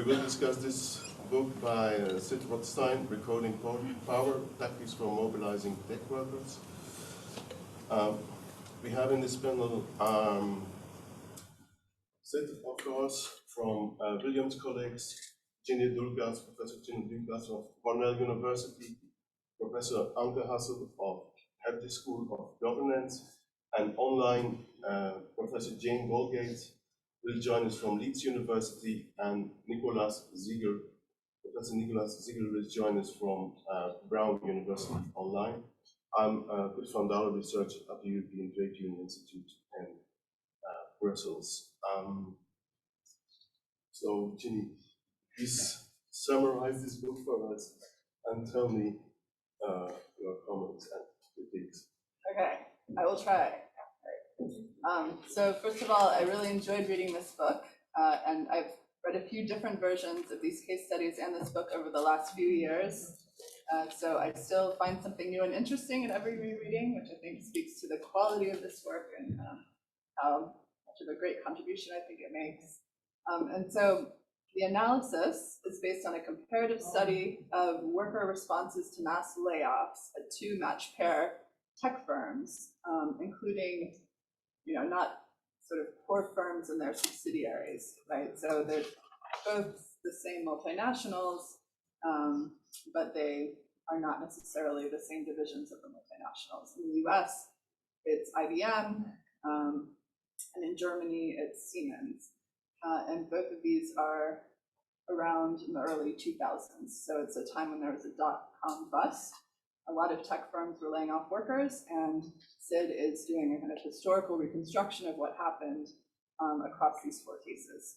will discuss this book by Sidney Rothstein, Recoding Power, Tactics for Mobilizing Tech Workers. We have in this panel Sid, of course, from Williams colleagues, Doellgast, Professor Doellgast of Cornell University, Professor Anke Hassel of Hertie School of Governance, and online Professor Jane Holgate will join us from Leeds University, and Ziegler, Professor Ziegler will join us from Brown University online. I'm with Vandaele research at the European Trade Union Institute in Brussels. So, Ginny, please summarize this book for us and tell me your comments and critiques. Okay, I will try. So first of all, I really enjoyed reading this book, and I've read a few different versions of these case studies and this book over the last few years. So I still find something new and interesting in every rereading, which I think speaks to the quality of this work and how much of a great contribution I think it makes. And so the analysis is based on a comparative study of worker responses to mass layoffs at two matched pair tech firms, including, not sort of core firms and their subsidiaries, right? So they're both the same multinationals, but they are not necessarily the same divisions of the multinationals. In the US, it's IBM, and in Germany, it's Siemens. And both of these are around in the early 2000s. So it's a time when there was a dot-com bust. A lot of tech firms were laying off workers, and Sid is doing a kind of historical reconstruction of what happened across these four cases.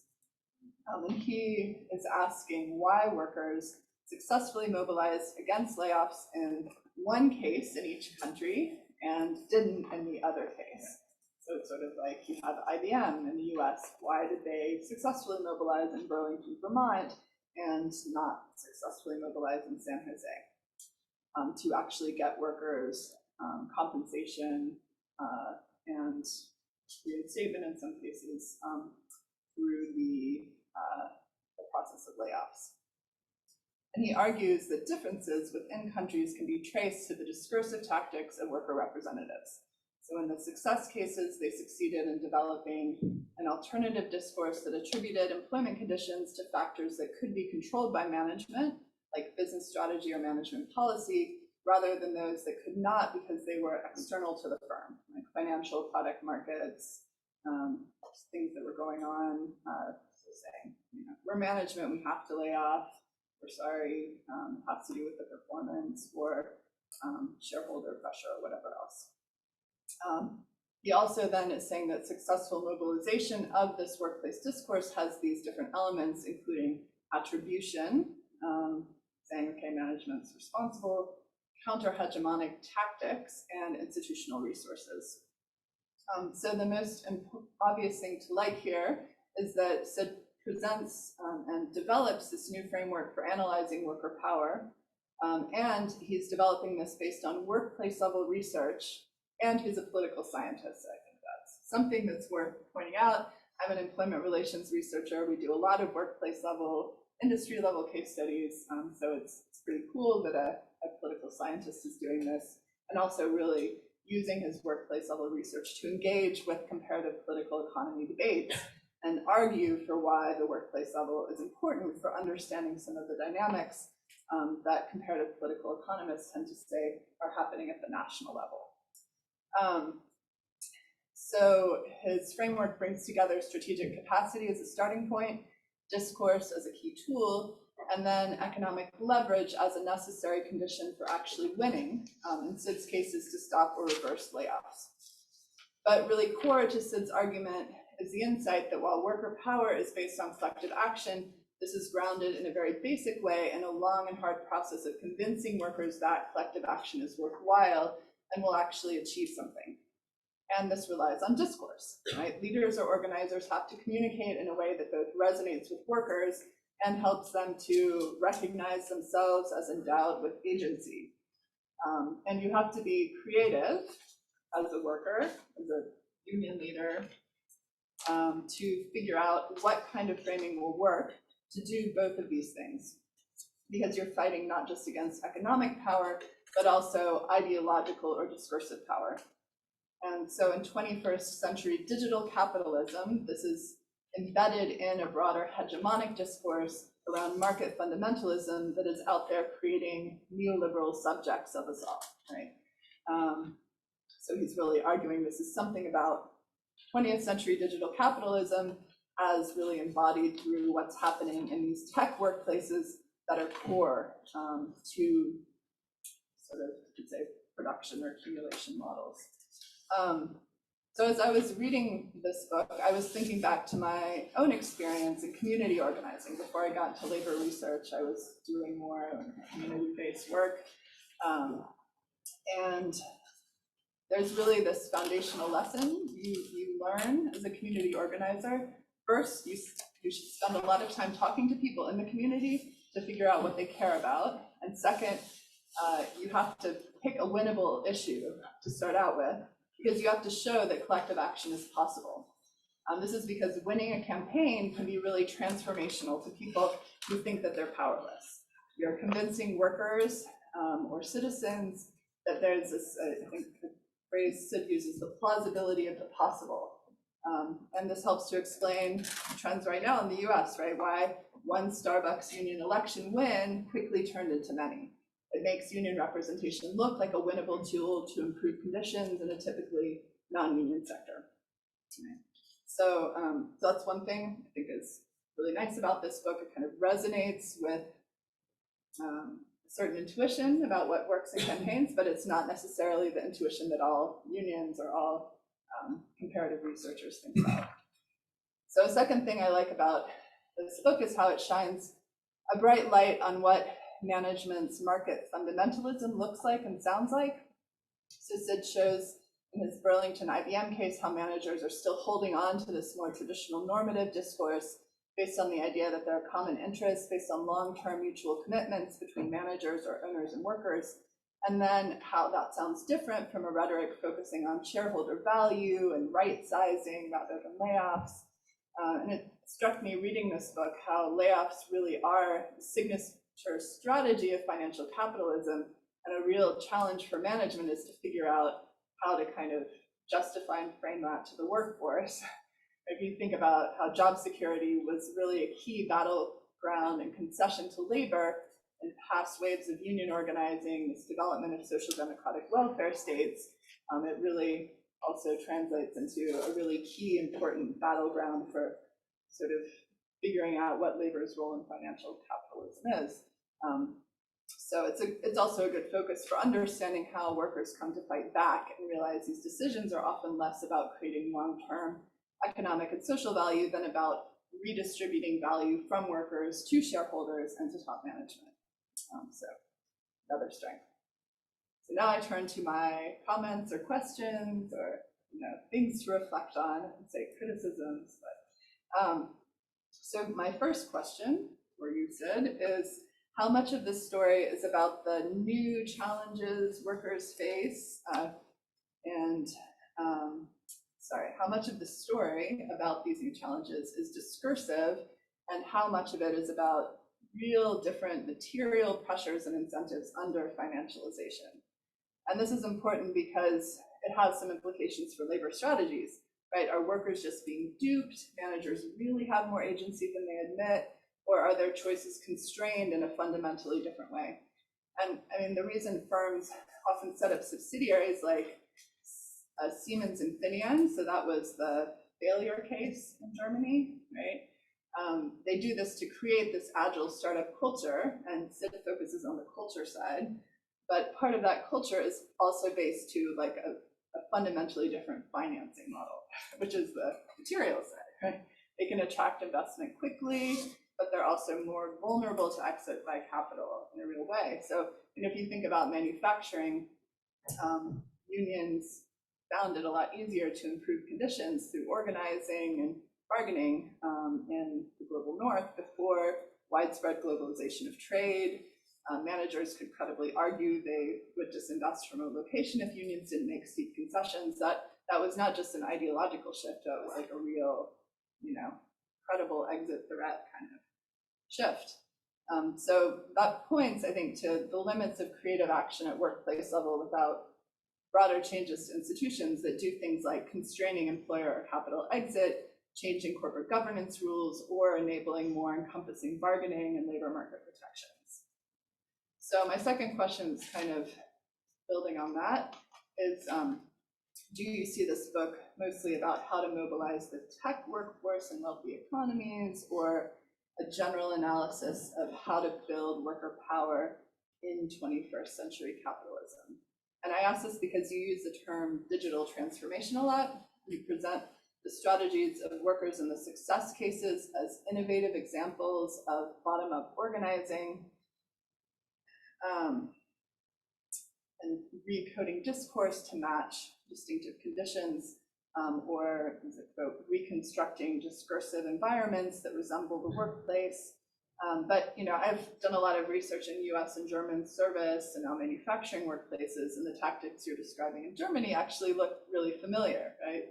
And he is asking why workers successfully mobilized against layoffs in one case in each country and didn't in the other case. So it's sort of like you have IBM in the US. Why did they successfully mobilize in Burlington, Vermont, and not successfully mobilize in San Jose? To actually get workers compensation and reinstatement in some cases through the process of layoffs. And he argues that differences within countries can be traced to the discursive tactics of worker representatives. So in the success cases, they succeeded in developing an alternative discourse that attributed employment conditions to factors that could be controlled by management, like business strategy or management policy, rather than those that could not because they were external to the firm, like financial product markets, things that were going on. So saying, we're management, we have to lay off, we're sorry, it has to do with the performance or shareholder pressure or whatever else. He also then is saying that successful mobilization of this workplace discourse has these different elements, including attribution, saying, okay, management's responsible, counter-hegemonic tactics, and institutional resources. So the most obvious thing to like here is that Sid presents and develops this new framework for analyzing worker power, and he's developing this based on workplace level research, and he's a political scientist. I think that's something that's worth pointing out. I'm an employment relations researcher. We do a lot of workplace level, industry level case studies, so it's pretty cool that a political scientist is doing this, and also really using his workplace level research to engage with comparative political economy debates and argue for why the workplace level is important for understanding some of the dynamics that comparative political economists tend to say are happening at the national level. So his framework brings together strategic capacity as a starting point, discourse as a key tool, and then economic leverage as a necessary condition for actually winning, in Sid's cases, to stop or reverse layoffs. But really core to Sid's argument is the insight that while worker power is based on collective action, this is grounded in a very basic way in a long and hard process of convincing workers that collective action is worthwhile and will actually achieve something. And this relies on discourse, right? Leaders or organizers have to communicate in a way that both resonates with workers and helps them to recognize themselves as endowed with agency. And you have to be creative as a worker, as a union leader, to figure out what kind of framing will work to do both of these things, because you're fighting not just against economic power, but also ideological or discursive power. And so in 21st century digital capitalism, this is embedded in a broader hegemonic discourse around market fundamentalism that is out there creating neoliberal subjects of us all, right? So he's really arguing this is something about 20th century digital capitalism as really embodied through what's happening in these tech workplaces that are core to sort of, you could say, production or accumulation models. So as I was reading this book, I was thinking back to my own experience in community organizing. Before I got into labor research, I was doing more community-based work. And there's really this foundational lesson you learn as a community organizer. First, you should spend a lot of time talking to people in the community to figure out what they care about. And second, you have to pick a winnable issue to start out with, because you have to show that collective action is possible. This is because winning a campaign can be really transformational to people who think that they're powerless. You're convincing workers or citizens that there's this, I think the phrase Sid uses, the plausibility of the possible. And this helps to explain trends right now in the US, right? Why one Starbucks union election win quickly turned into many. It makes union representation look like a winnable tool to improve conditions in a typically non-union sector. So that's one thing I think is really nice about this book. It kind of resonates with a certain intuition about what works in campaigns, but it's not necessarily the intuition that all unions or all comparative researchers think about. So a second thing I like about this book is how it shines a bright light on what management's market fundamentalism looks like and sounds like. So Sid shows in his Burlington IBM case how managers are still holding on to this more traditional normative discourse based on the idea that there are common interests, based on long-term mutual commitments between managers or owners and workers, and then how that sounds different from a rhetoric focusing on shareholder value and right-sizing rather than layoffs. And it struck me reading this book how layoffs really are the signature strategy of financial capitalism, and a real challenge for management is to figure out how to kind of justify and frame that to the workforce. If you think about how job security was really a key battleground and concession to labor in past waves of union organizing, this development of social democratic welfare states, it really also translates into a really key important battleground for sort of figuring out what labor's role in financial capitalism is. So it's also a good focus for understanding how workers come to fight back and realize these decisions are often less about creating long-term economic and social value than about redistributing value from workers to shareholders and to top management. So another strength. So now I turn to my comments or questions or things to reflect on and say criticisms. But, so my first question for you, Sid, is how much of this story is about the new challenges workers face how much of the story about these new challenges is discursive, and how much of it is about real different material pressures and incentives under financialization? And this is important because it has some implications for labor strategies, right? Are workers just being duped? Managers really have more agency than they admit, or are their choices constrained in a fundamentally different way? And I mean, the reason firms often set up subsidiaries like Siemens and Infineon, so that was the failure case in Germany, right? They do this to create this agile startup culture, and Sid focuses on the culture side. But part of that culture is also based to like a fundamentally different financing model, which is the material side, right? They can attract investment quickly, but they're also more vulnerable to exit by capital in a real way. So if you think about manufacturing, unions found it a lot easier to improve conditions through organizing and bargaining in the global north before widespread globalization of trade. Managers could credibly argue they would disinvest from a location if unions didn't make steep concessions. That was not just an ideological shift, that was like a real, credible exit threat kind of shift. So that points, I think, to the limits of creative action at workplace level without broader changes to institutions that do things like constraining employer or capital exit, changing corporate governance rules, or enabling more encompassing bargaining and labor market protections. So my second question is kind of building on that, is do you see this book mostly about how to mobilize the tech workforce in wealthy economies, or a general analysis of how to build worker power in 21st century capitalism? And I ask this because you use the term digital transformation a lot. You present the strategies of workers in the success cases as innovative examples of bottom-up organizing, and recoding discourse to match distinctive conditions, or reconstructing discursive environments that resemble the workplace. But I've done a lot of research in US and German service and now manufacturing workplaces, and the tactics you're describing in Germany actually look really familiar, right?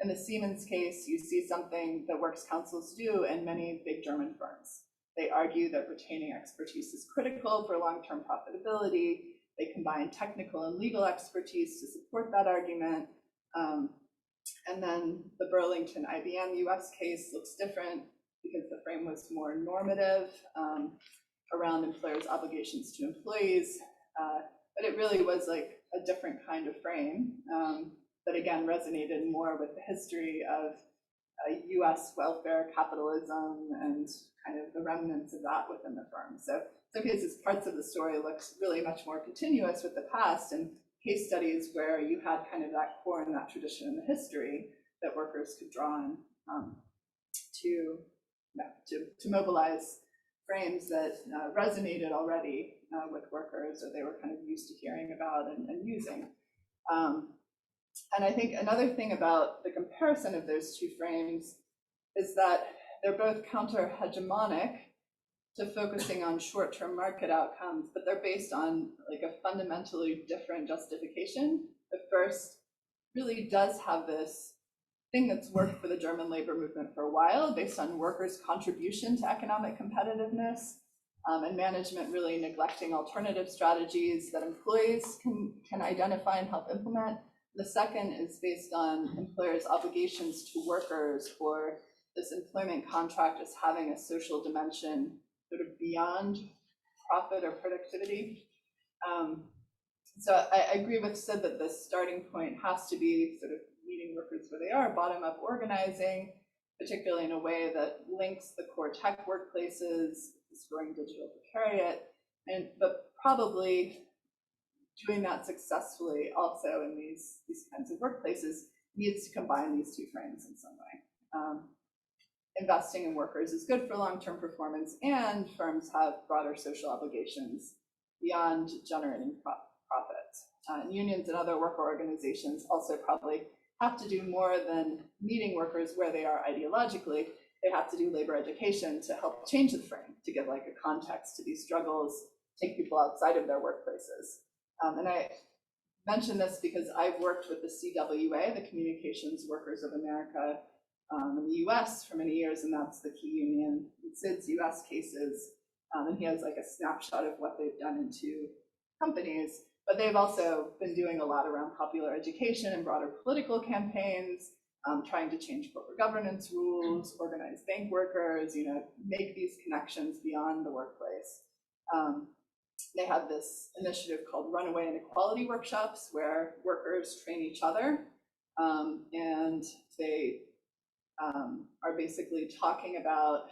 In the Siemens case, you see something that works councils do in many big German firms. They argue that retaining expertise is critical for long-term profitability. They combine technical and legal expertise to support that argument. And then the Burlington IBM US case looks different because the frame was more normative around employers' obligations to employees. But it really was like a different kind of frame that again resonated more with the history of US welfare capitalism and kind of the remnants of that within the firm. So in some cases, parts of the story looks really much more continuous with the past, and case studies where you had kind of that core and that tradition in the history that workers could draw on to mobilize frames that resonated already with workers, or they were kind of used to hearing about and using. And I think another thing about the comparison of those two frames is that they're both counter-hegemonic to focusing on short-term market outcomes, but they're based on like a fundamentally different justification. The first really does have this thing that's worked for the German labor movement for a while, based on workers' contribution to economic competitiveness, and management really neglecting alternative strategies that employees can identify and help implement. The second is based on employers' obligations to workers, or this employment contract as having a social dimension sort of beyond profit or productivity. So I agree with Sid that the starting point has to be sort of meeting workers where they are, bottom-up organizing, particularly in a way that links the core tech workplaces, this growing digital precariat, but probably doing that successfully also in these kinds of workplaces needs to combine these two frames in some way. Investing in workers is good for long-term performance, and firms have broader social obligations beyond generating profits. And unions and other worker organizations also probably have to do more than meeting workers where they are ideologically. They have to do labor education to help change the frame, to give like a context to these struggles, take people outside of their workplaces. And I mention this because I've worked with the CWA, the Communications Workers of America, in the US for many years, and that's the key union in Sid's US cases. And he has like a snapshot of what they've done in two companies, but they've also been doing a lot around popular education and broader political campaigns, trying to change corporate governance rules, organize bank workers, make these connections beyond the workplace. They have this initiative called Runaway Inequality Workshops, where workers train each other, and they are basically talking about,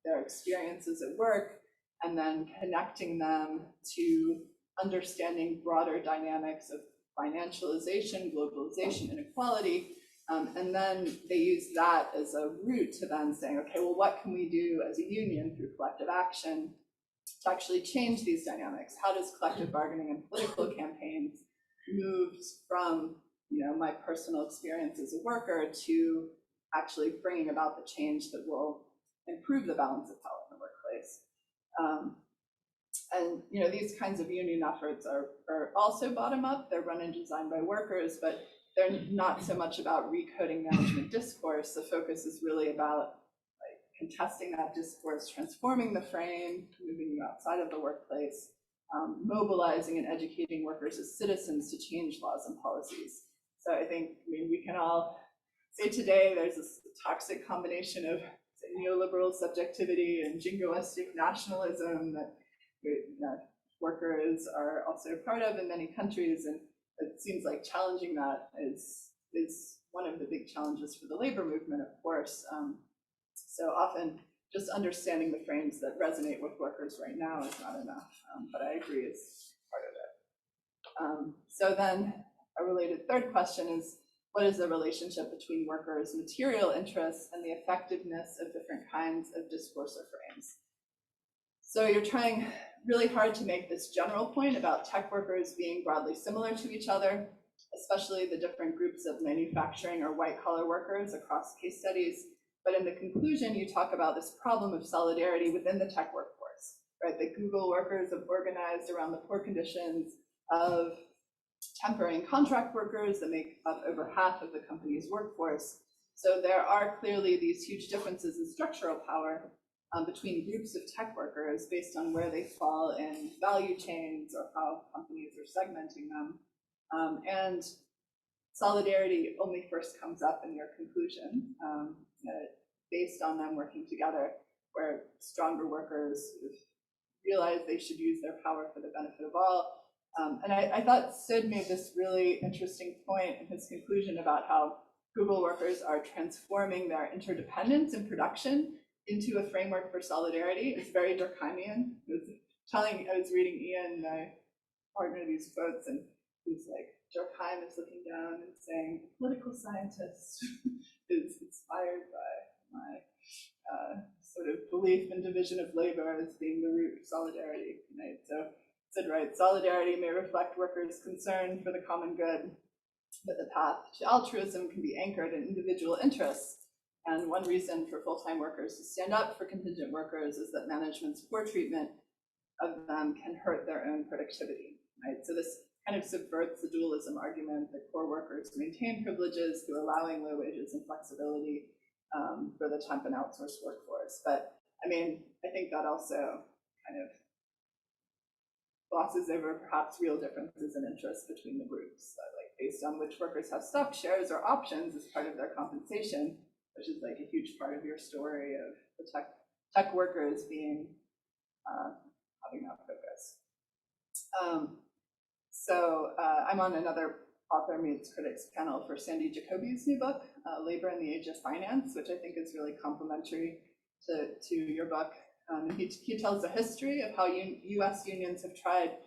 their experiences at work, and then connecting them to understanding broader dynamics of financialization, globalization, inequality. And then they use that as a route to then saying, okay, well, what can we do as a union through collective action to actually change these dynamics? How does collective bargaining and political campaigns move from my personal experience as a worker to actually bringing about the change that will improve the balance of power in the workplace? And these kinds of union efforts are also bottom up. They're run and designed by workers, but they're not so much about recoding management discourse. The focus is really about like contesting that discourse, transforming the frame, moving you outside of the workplace, mobilizing and educating workers as citizens to change laws and policies. So I think, we can all say today there's this toxic combination of neoliberal subjectivity and jingoistic nationalism that workers are also part of in many countries, and it seems like challenging that is one of the big challenges for the labor movement, of course. So often just understanding the frames that resonate with workers right now is not enough, but I agree it's part of it. So then a related third question is, what is the relationship between workers' material interests and the effectiveness of different kinds of discourse or frames? So you're trying really hard to make this general point about tech workers being broadly similar to each other, especially the different groups of manufacturing or white-collar workers across case studies. But in the conclusion, you talk about this problem of solidarity within the tech workforce, right? The Google workers have organized around the poor conditions of temporary and contract workers that make up over half of the company's workforce. So there are clearly these huge differences in structural power between groups of tech workers based on where they fall in value chains or how companies are segmenting them. And solidarity only first comes up in your conclusion, based on them working together, where stronger workers realize they should use their power for the benefit of all. And I thought Sid made this really interesting point in his conclusion about how Google workers are transforming their interdependence in production into a framework for solidarity. It's very Durkheimian. I was reading Ian, my partner, these quotes, and he's like, Durkheim is looking down and saying, political scientist is inspired by my sort of belief in division of labor as being the root of solidarity. Right? So Sid writes, solidarity may reflect workers' concern for the common good, but the path to altruism can be anchored in individual interests. And one reason for full-time workers to stand up for contingent workers is that management's poor treatment of them can hurt their own productivity. Right? So this kind of subverts the dualism argument that poor workers maintain privileges through allowing low wages and flexibility for the temp and outsourced workforce. But I think that also kind of glosses over perhaps real differences in interest between the groups, like based on which workers have stock shares or options as part of their compensation, which is like a huge part of your story of the tech workers being having that focus. So I'm on another author meets critics panel for Sandy Jacoby's new book, Labor in the Age of Finance, which I think is really complementary to your book. He tells the history of how US unions have tried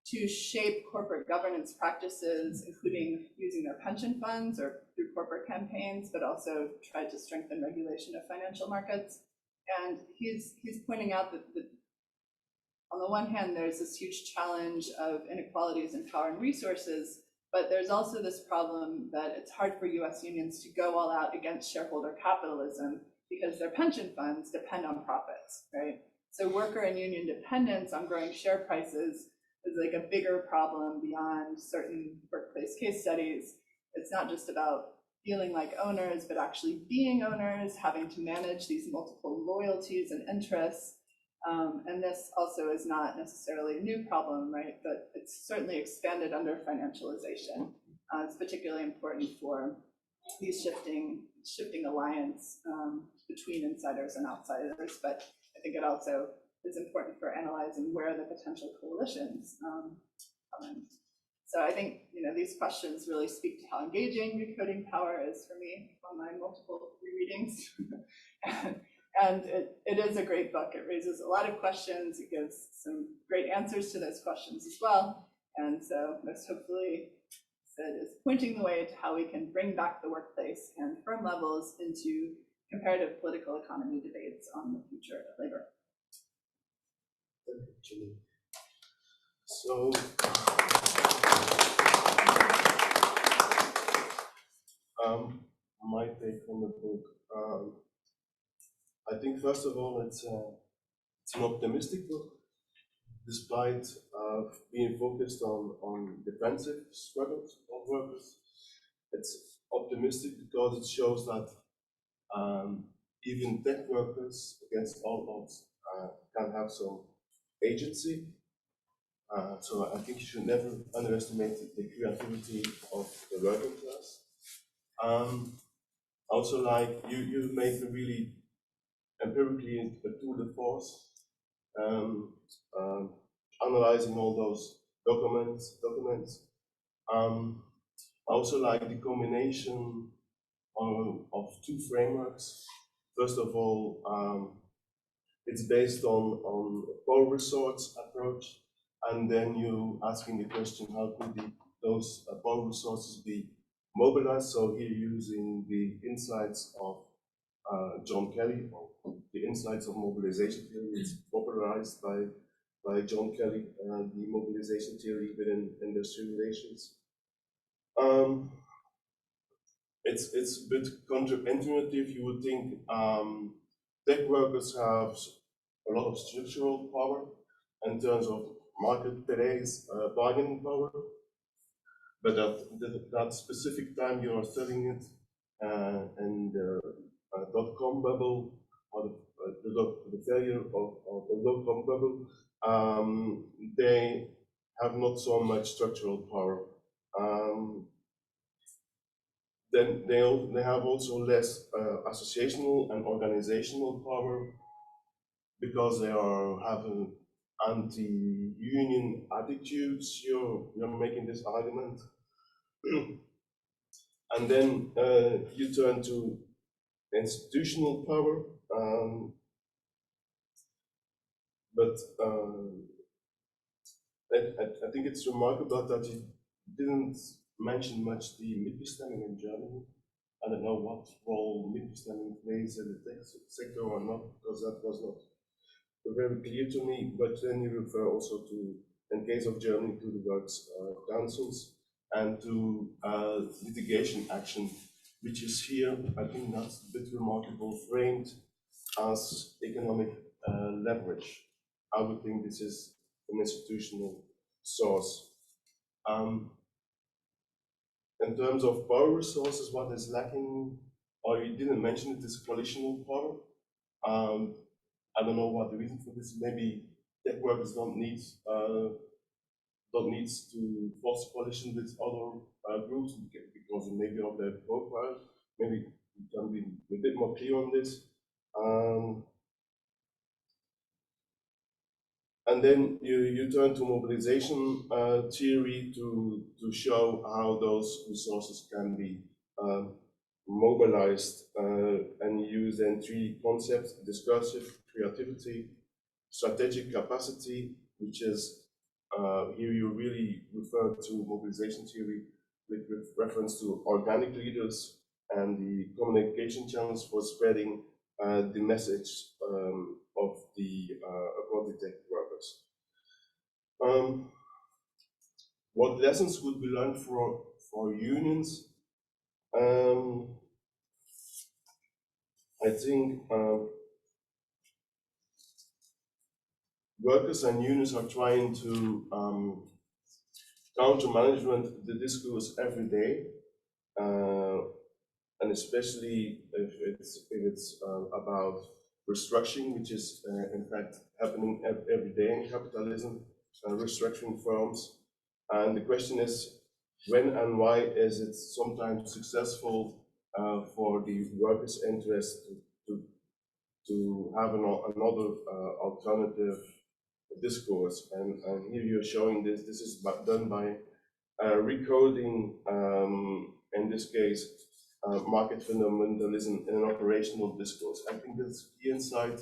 to shape corporate governance practices, including using their pension funds or through corporate campaigns, but also tried to strengthen regulation of financial markets. And he's pointing out that on the one hand, there's this huge challenge of inequalities in power and resources, but there's also this problem that it's hard for US unions to go all out against shareholder capitalism because their pension funds depend on profits, right? So worker and union dependence on growing share prices is like a bigger problem beyond certain workplace case studies. It's not just about feeling like owners, but actually being owners, having to manage these multiple loyalties and interests. And this also is not necessarily a new problem, right? But it's certainly expanded under financialization. It's particularly important for these shifting alliance between insiders and outsiders. But I think it also is important for analyzing where the potential coalitions come in. So I think these questions really speak to how engaging recoding power is for me on my multiple rereadings. And it is a great book. It raises a lot of questions. It gives some great answers to those questions as well. And so most hopefully, Sid is pointing the way to how we can bring back the workplace and firm levels into comparative political economy debates on the future of labor. So, my take on the book. I think first of all, it's an optimistic book, despite being focused on defensive struggles of workers. It's optimistic because it shows that even tech workers against all odds can have some agency. So I think you should never underestimate the creativity of the working class. Also, like you make a really empirically a tour de force, analyzing all those documents. Also, like the combination of two frameworks. First of all, it's based on a power resource approach, and then you asking the question, how could those power resources be mobilized? So here using the insights of John Kelly, or the insights of mobilization theory, it's popularized by John Kelly, the mobilization theory within industrial relations. It's a bit counterintuitive. You would think tech workers have a lot of structural power in terms of market today's bargaining power, but that specific time you are studying it and the dot-com bubble, or the failure of the dot-com bubble, they have not so much structural power. Then they have also less associational and organizational power because they are having anti-union attitudes. You're making this argument, and then you turn to institutional power, but I think it's remarkable that you didn't mention much the Mitbestimmung in Germany. I don't know what role Mitbestimmung plays in the tech sector or not, because that was not very clear to me. But then you refer also to, in case of Germany, to the works councils and to litigation action, which is here, I think that's a bit remarkable, framed as economic leverage. I would think this is an institutional source. In terms of power resources, what is lacking, or you didn't mention it, is coalitional power. I don't know what the reason for this. Maybe tech workers don't need to force coalition with other groups because maybe of their profile. Maybe you can be a bit more clear on this. And then you turn to mobilization theory to show how those resources can be mobilized, and use then three concepts: discursive creativity, strategic capacity, which is here you really refer to mobilization theory with reference to organic leaders and the communication channels for spreading the message of the equality tech workers. What lessons would be learned for unions? I think workers and unions are trying to counter management the discourse every day, and especially if it's about restructuring, which is in fact happening every day in capitalism, restructuring firms. And the question is, when and why is it sometimes successful for the workers' interest to have another alternative discourse? And here you're showing this. This is done by Recoding, in this case, market fundamentalism in an operational discourse. I think that's the insight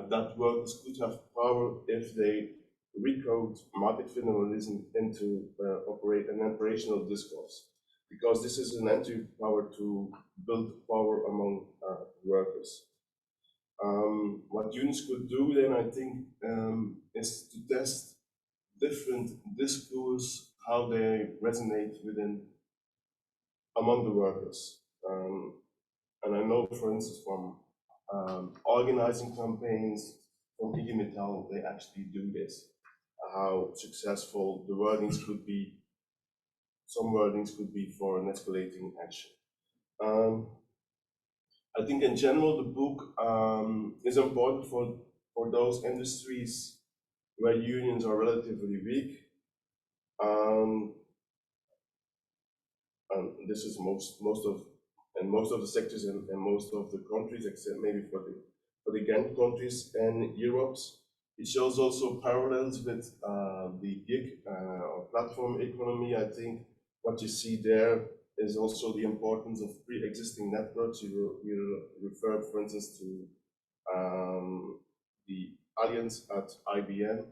that workers could have power if they recode market fundamentalism into an operational discourse, because this is an entry power to build power among workers. What unions could do then, I think, is to test different discourse, how they resonate among the workers. And I know, for instance, from organizing campaigns from IG Metall, they actually do this. How successful the wordings could be. Some wordings could be for an escalating action. I think in general, the book is important for those industries where unions are relatively weak. And this is most of the sectors and most of the countries, except maybe for the Ghent countries and Europe. It shows also parallels with the gig or platform economy. I think what you see there is also the importance of pre-existing networks. You referred, for instance, to the Alliance at IBM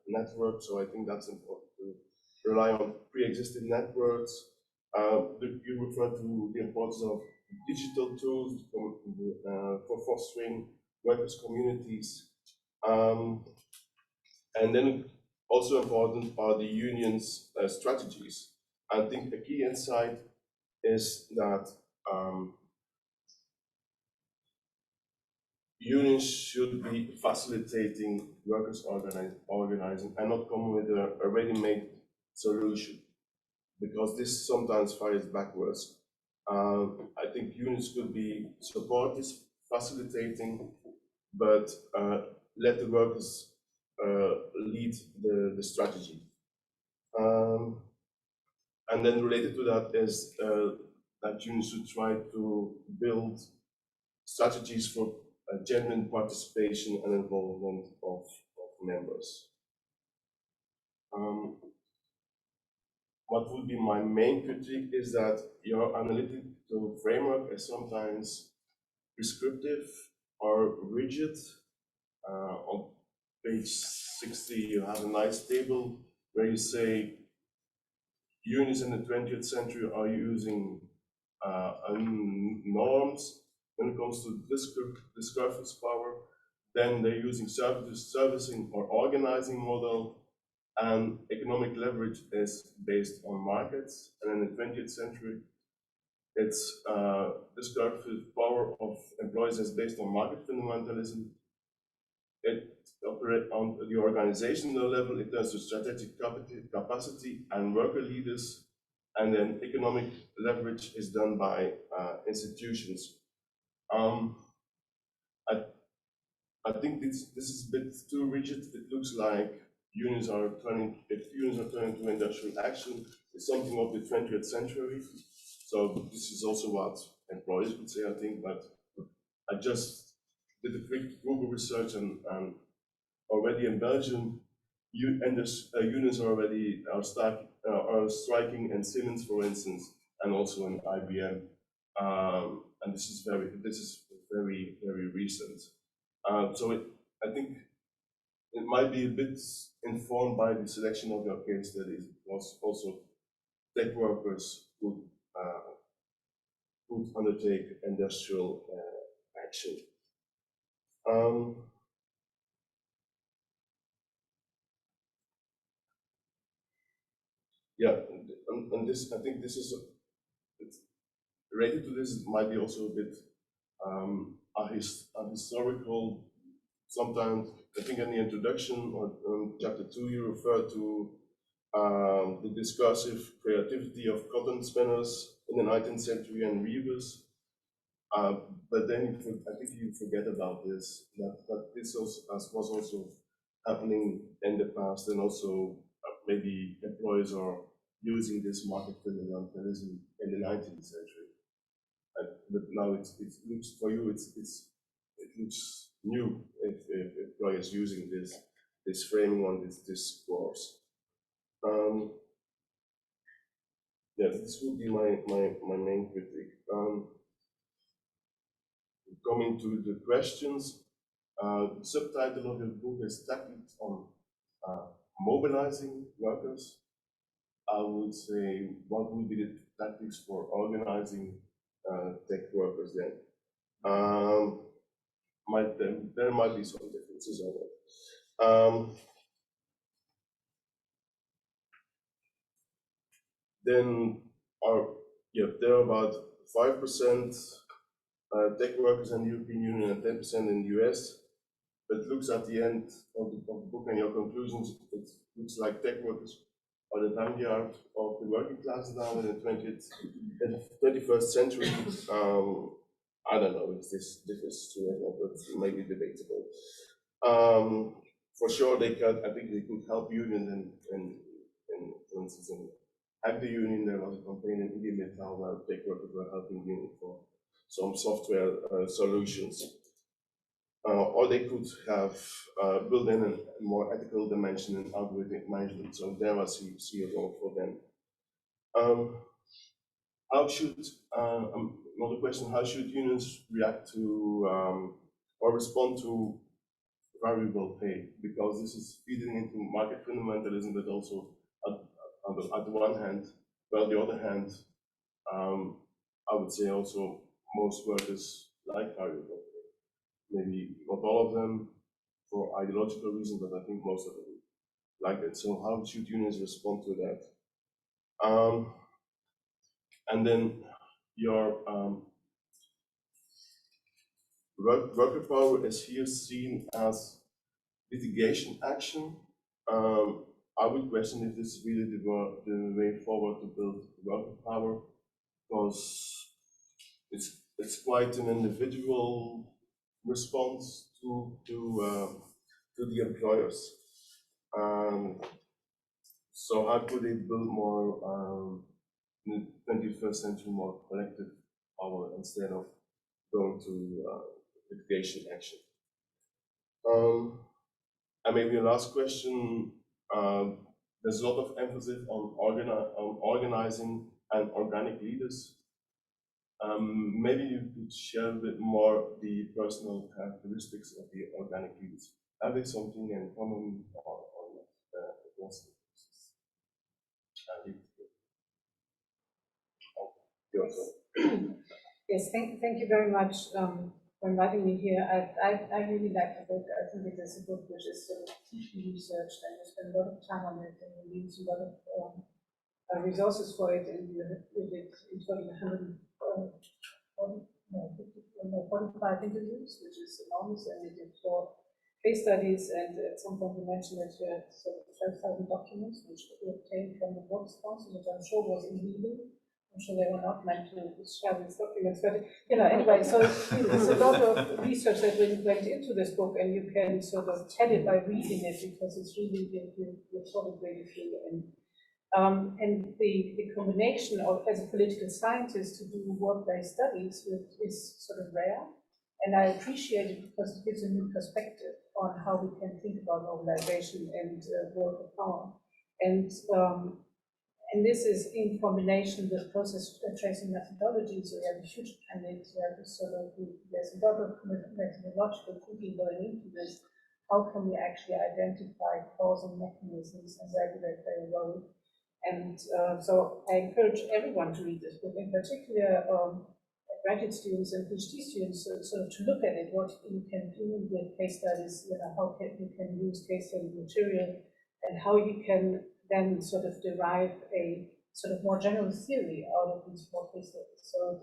network. So I think that's important to rely on pre-existing networks. You refer to the importance of digital tools for fostering workers' communities. And then also important are the union's strategies. I think a key insight is that unions should be facilitating workers organizing and not come with a ready-made solution, because this sometimes fires backwards. I think unions could be supportive, facilitating, but let the workers lead the strategy. And then related to that is that unions should try to build strategies for genuine participation and involvement of members. What would be my main critique is that your analytical framework is sometimes prescriptive or rigid. On page 60, you have a nice table where you say unions in the 20th century are using norms when it comes to discursive power. Then they're using servicing or organizing model, and economic leverage is based on markets. And in the 20th century, it's discursive power of employees is based on market fundamentalism. It operates on the organizational level in terms of strategic capacity and worker leaders, and then economic leverage is done by institutions. I think this is a bit too rigid. It looks like if unions are turning to industrial action, it's something of the 20th century. So this is also what employees would say, I think, but I just did a quick Google research, and already in Belgium, unions are striking in Siemens, for instance, and also in IBM, and this is very recent. So I think it might be a bit informed by the selection of your case studies, because also tech workers would undertake industrial action. Yeah, and this, I think this is related to this, might be also a bit a historical. Sometimes I think in the introduction or chapter 2 you refer to the discursive creativity of cotton spinners in the 19th century and weavers. But then I think you forget about this, that this was also happening in the past, and also maybe employers are using this market fundamentalism in the 19th century. But now it looks for you, it looks new if employers using this framing on this discourse. Yeah, this would be my main critique. Coming to the questions, the subtitle of the book is Tactics on Mobilizing Workers. I would say, what would be the tactics for organizing tech workers then? There might be some differences on that. Then there are about 5% tech workers in the European Union and 10% in the US. But it looks at the end of the book and your conclusions, it looks like tech workers are the vanguard of the working class now in the 21st century. I don't know if this is true or not, but it may be debatable. For sure, I think they could help unions for instance, in Hack the Union. There was a campaign in India Metal where tech workers were helping unions for some software solutions. Or they could have built in a more ethical dimension in algorithmic management. So there I see a role for them. How should, another question, how should unions react to or respond to variable pay? Because this is feeding into market fundamentalism, but also at the one hand, but on the other hand, I would say also most workers like variable pay. Maybe not all of them for ideological reasons, but I think most of them like it. So how should unions respond to that? And then your worker power is here seen as litigation action. I would question if this is really the way forward to build worker power, because it's quite an individual response to the employers. So how could they build more in the 21st century, more collective power instead of going to litigation action? And maybe a last question. There's a lot of emphasis on organizing and organic leaders. Maybe you could share a bit more the personal characteristics of the organic leaders. Have they something in common or not? Yes, thank you very much for inviting me here. I really like the book. I think it is a book which is sort of deeply researched, and you spend a lot of time on it, and you use a lot of resources for it, and you did it in total 45 interviews, which is enormous, and you did 4 case studies, and at some point you mentioned that you had sort of 12,000 documents which were obtained from the Works Council, which I'm sure was illegal. I'm sure they were not meant to share these documents, but anyway, so it's a lot of research that went into this book, and you can sort of tell it by reading it, because it's really, you're sort of really through. And the combination of, as a political scientist, to do work-based studies is sort of rare, and I appreciate it because it gives a new perspective on how we can think about mobilization and worker power. And this is in combination with process tracing methodology. So we have a huge appendix where there's a lot of methodological thinking going into this. How can we actually identify causal mechanisms and regulate their role? And so I encourage everyone to read this book, in particular graduate students and PhD students, sort of to look at it, what you can do with case studies, how you can use case study material, and how you can then sort of derive a sort of more general theory out of these 4 case studies. So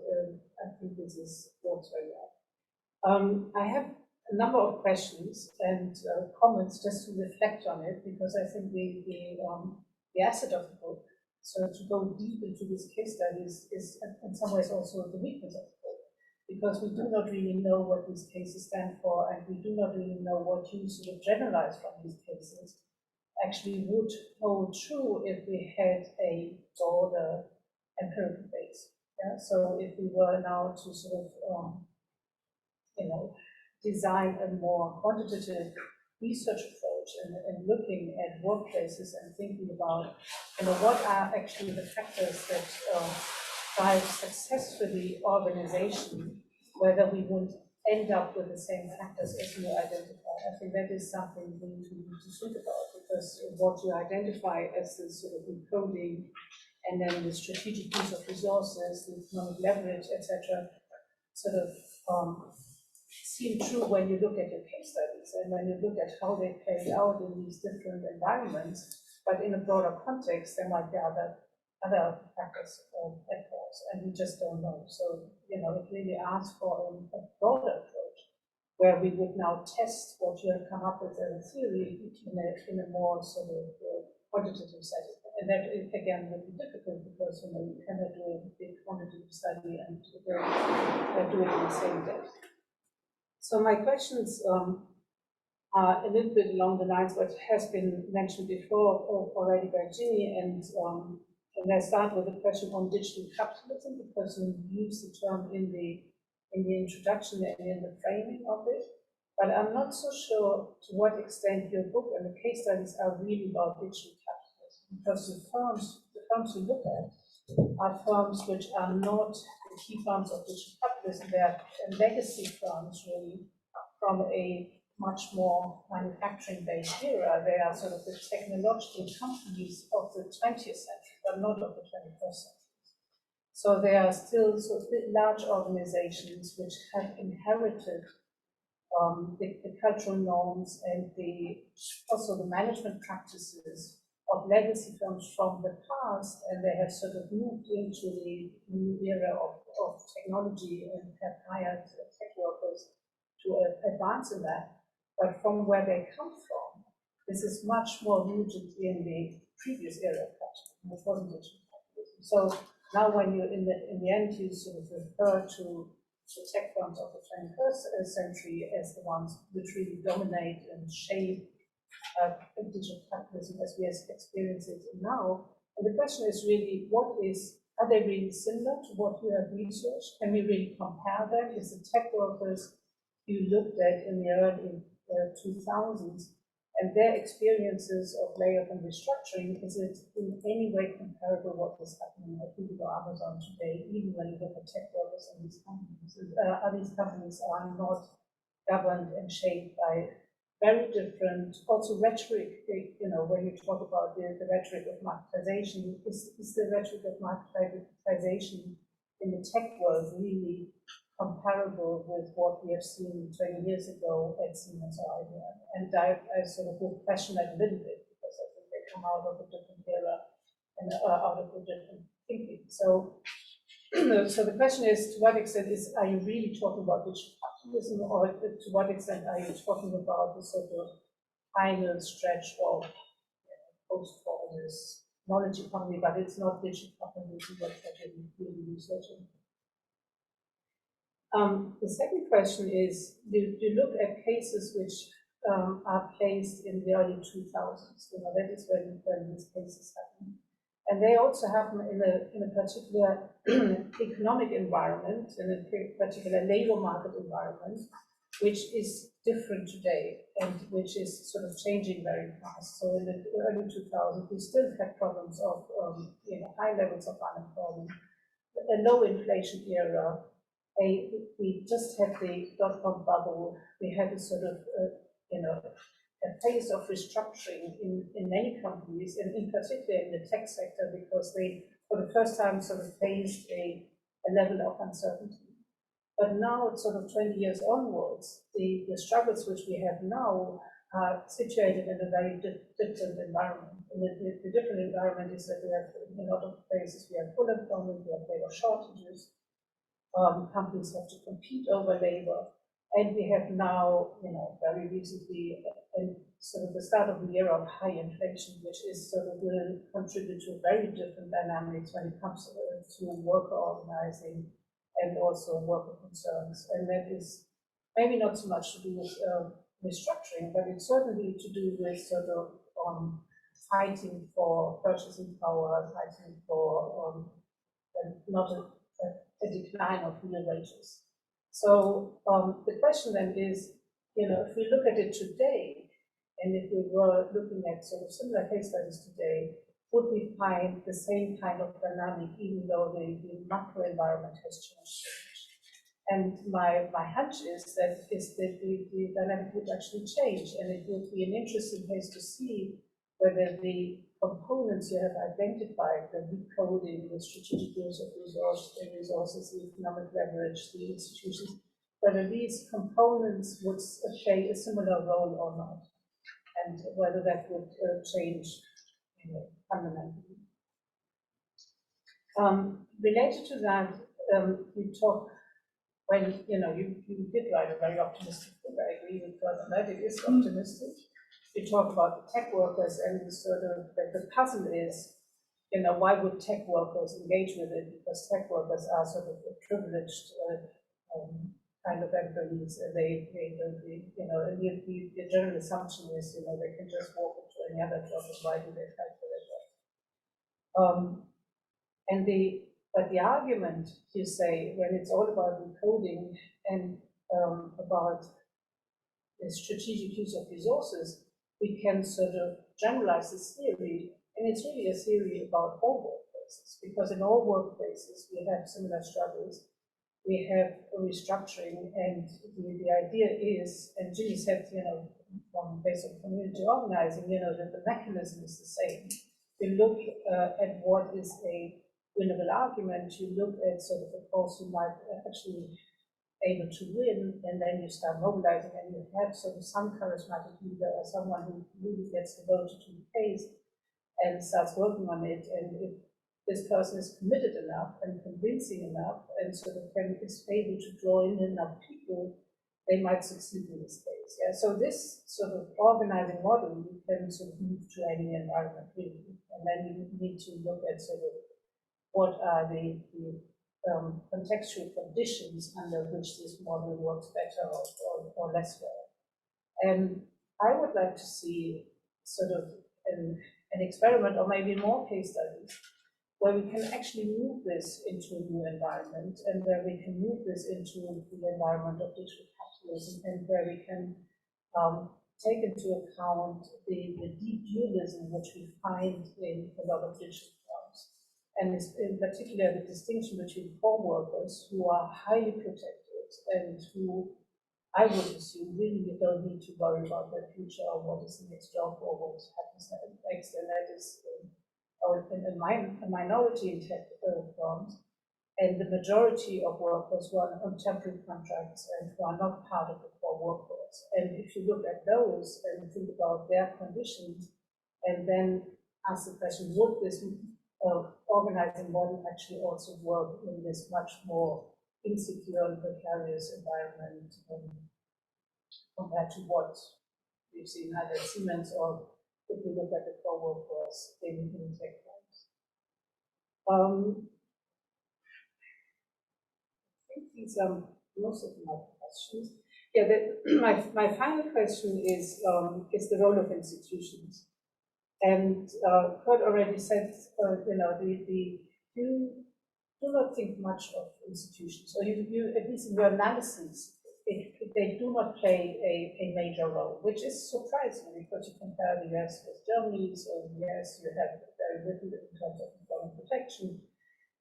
I think this works very well. I have a number of questions and comments just to reflect on it, because I think the asset of the book, so to go deep into these case studies, is in some ways also the weakness of the book, because we do not really know what these cases stand for, and we do not really know what you sort of generalize from these cases actually would hold true if we had a broader empirical base. Yeah? So if we were now to sort of, design a more quantitative research approach and looking at workplaces and thinking about, what are actually the factors that drive successfully organization, whether we would end up with the same factors as you identify. I think that is something we need to think about, because what you identify as the sort of encoding, and then the strategic use of resources, the economic leverage, etc., sort of seem true when you look at your case studies and when you look at how they play out in these different environments. But in a broader context, there might be other factors at cause, and we just don't know. So, it really asks for a broader approach, where we would now test what you have come up with as a theory in a more sort of quantitative setting. And that, again, would be difficult because, you cannot do a big quantitative study and do it in the same day. So my questions are a little bit along the lines what has been mentioned before already by Ginny, and I start with a question on digital capitalism, because you use the term in the introduction and in the framing of it. But I'm not so sure to what extent your book and the case studies are really about digital capitalism, because the firms you look at are firms which are not the key firms of digital capitalism. They are legacy firms, really, from a much more manufacturing-based era. They are sort of the technological companies of the 20th century, but not of the 21st century. So they are still sort of large organizations which have inherited the cultural norms and also the management practices of legacy firms from the past, and they have sort of moved into the new era of technology and have hired tech workers to advance in that. But from where they come from, this is much more rooted in the previous era of capitalism, it wasn't digital capitalism. So now when you, in the end, you sort of refer to the tech firms of the 21st century as the ones which really dominate and shape digital capitalism as we experience it now. And the question is really, are they really similar to what you have researched? Can we really compare them? Is the tech workers you looked at in the early 2000s and their experiences of layoff and restructuring, is it in any way comparable to what is happening at Google or Amazon today, even when you look at tech workers in these companies? These companies are not governed and shaped by very different, also rhetoric, when you talk about the rhetoric of marketization, is the rhetoric of marketization in the tech world really comparable with what we have seen 20 years ago at Siemens or IBM? And I sort of would question that a little bit, because I think they come out of a different era and out of a different thinking. So, so the question is, to what extent are you really talking about digital capitalism, or to what extent are you talking about the sort of final stretch of post-colonialist knowledge economy, but it's not digital capitalism that you're really researching? The second question is, you look at cases which are placed in the early 2000s. That is when these cases happen. And they also happen in a particular economic environment, in a particular labor market environment, which is different today and which is sort of changing very fast. So in the early 2000s, we still had problems of high levels of unemployment, a low inflation era. We just had the dot-com bubble. We had a sort of, a phase of restructuring in many companies, and in particular in the tech sector, because they, for the first time, sort of faced a level of uncertainty. But now, sort of 20 years onwards, the struggles which we have now are situated in a very different environment. And the different environment is that we have, in a lot of places, we have full employment, we have labor shortages. Companies have to compete over labor, and we have now, very recently, sort of the start of the era of high inflation, which is sort of will contribute to very different dynamics when it comes to worker organizing and also worker concerns. And that is maybe not so much to do with restructuring, but it's certainly to do with sort of fighting for purchasing power, fighting for not a decline of real wages. So the question then is, if we look at it today, and if we were looking at sort of similar case studies today, would we find the same kind of dynamic, even though the macro environment has changed so much? And my hunch is that the dynamic would actually change, and it would be an interesting case to see whether the components you have identified, the recoding, the strategic use of resources, the economic leverage, the institutions, whether these components would play a similar role or not, and whether that would change fundamentally. Related to that, you talk, when you did write a very optimistic book. I agree with that, it is optimistic. You talk about the tech workers, and sort of the puzzle is why would tech workers engage with it? Because tech workers are sort of a privileged kind of employees, and they don't be, and the general assumption is, they can just walk into any other job, and why do they fight for their job? But the argument, you say, when it's all about recoding and about the strategic use of resources, we can sort of generalize this theory, and it's really a theory about all workplaces, because in all workplaces we have similar struggles. We have a restructuring, and the idea is, and Ginny said, from based on community organizing, that the mechanism is the same. You look at what is a winnable argument, you look at sort of a cause you might actually able to win, and then you start mobilizing, and you have sort of some charismatic leader or someone who really gets the vote to the case and starts working on it. And if this person is committed enough and convincing enough and sort of is able to draw in enough people, they might succeed in this case. Yeah. So this sort of organizing model, you can sort of move to any environment really, and then you need to look at sort of what are the contextual conditions under which this model works better or less well. And I would like to see sort of an experiment, or maybe more case studies, where we can actually move this into a new environment, and where we can move this into the environment of digital capitalism, and where we can take into account the deep dualism which we find in a lot of digital firms. And in particular, the distinction between farm workers who are highly protected and who, I would assume, really don't need to worry about their future or what is the next job or what happens next. And that is a minority in tech firms, and the majority of workers who are on temporary contracts and who are not part of the core workforce. And if you look at those and think about their conditions, and then ask the question, would this organizing model actually also work in this much more insecure and precarious environment compared to what we've seen either at Siemens or if we look at the core workforce in tech firms. I think these are most of my questions. Yeah, my final question is the role of institutions. And Kurt already said, you do not think much of institutions, or you at least in your analysis, they do not play a major role, which is surprising because you compare the US with Germany. So in the US, you have very little in terms of employment protection.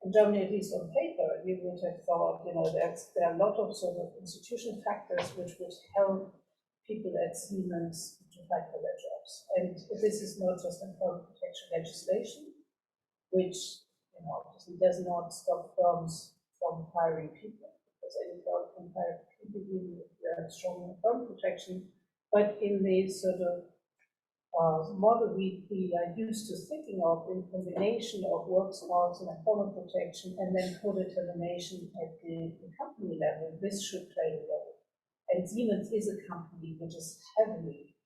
In Germany, at least on paper, you would have thought, there are a lot of sort of institutional factors which would help people at Siemens to fight for their jobs. And this is not just employment protection legislation, which obviously does not stop firms from hiring people, because any firm can hire people even if they have strong employment protection. But in the sort of model we are used to thinking of in combination of work laws and employment protection, and then co-determination at the company level, this should play a role. And Siemens is a company which is heavily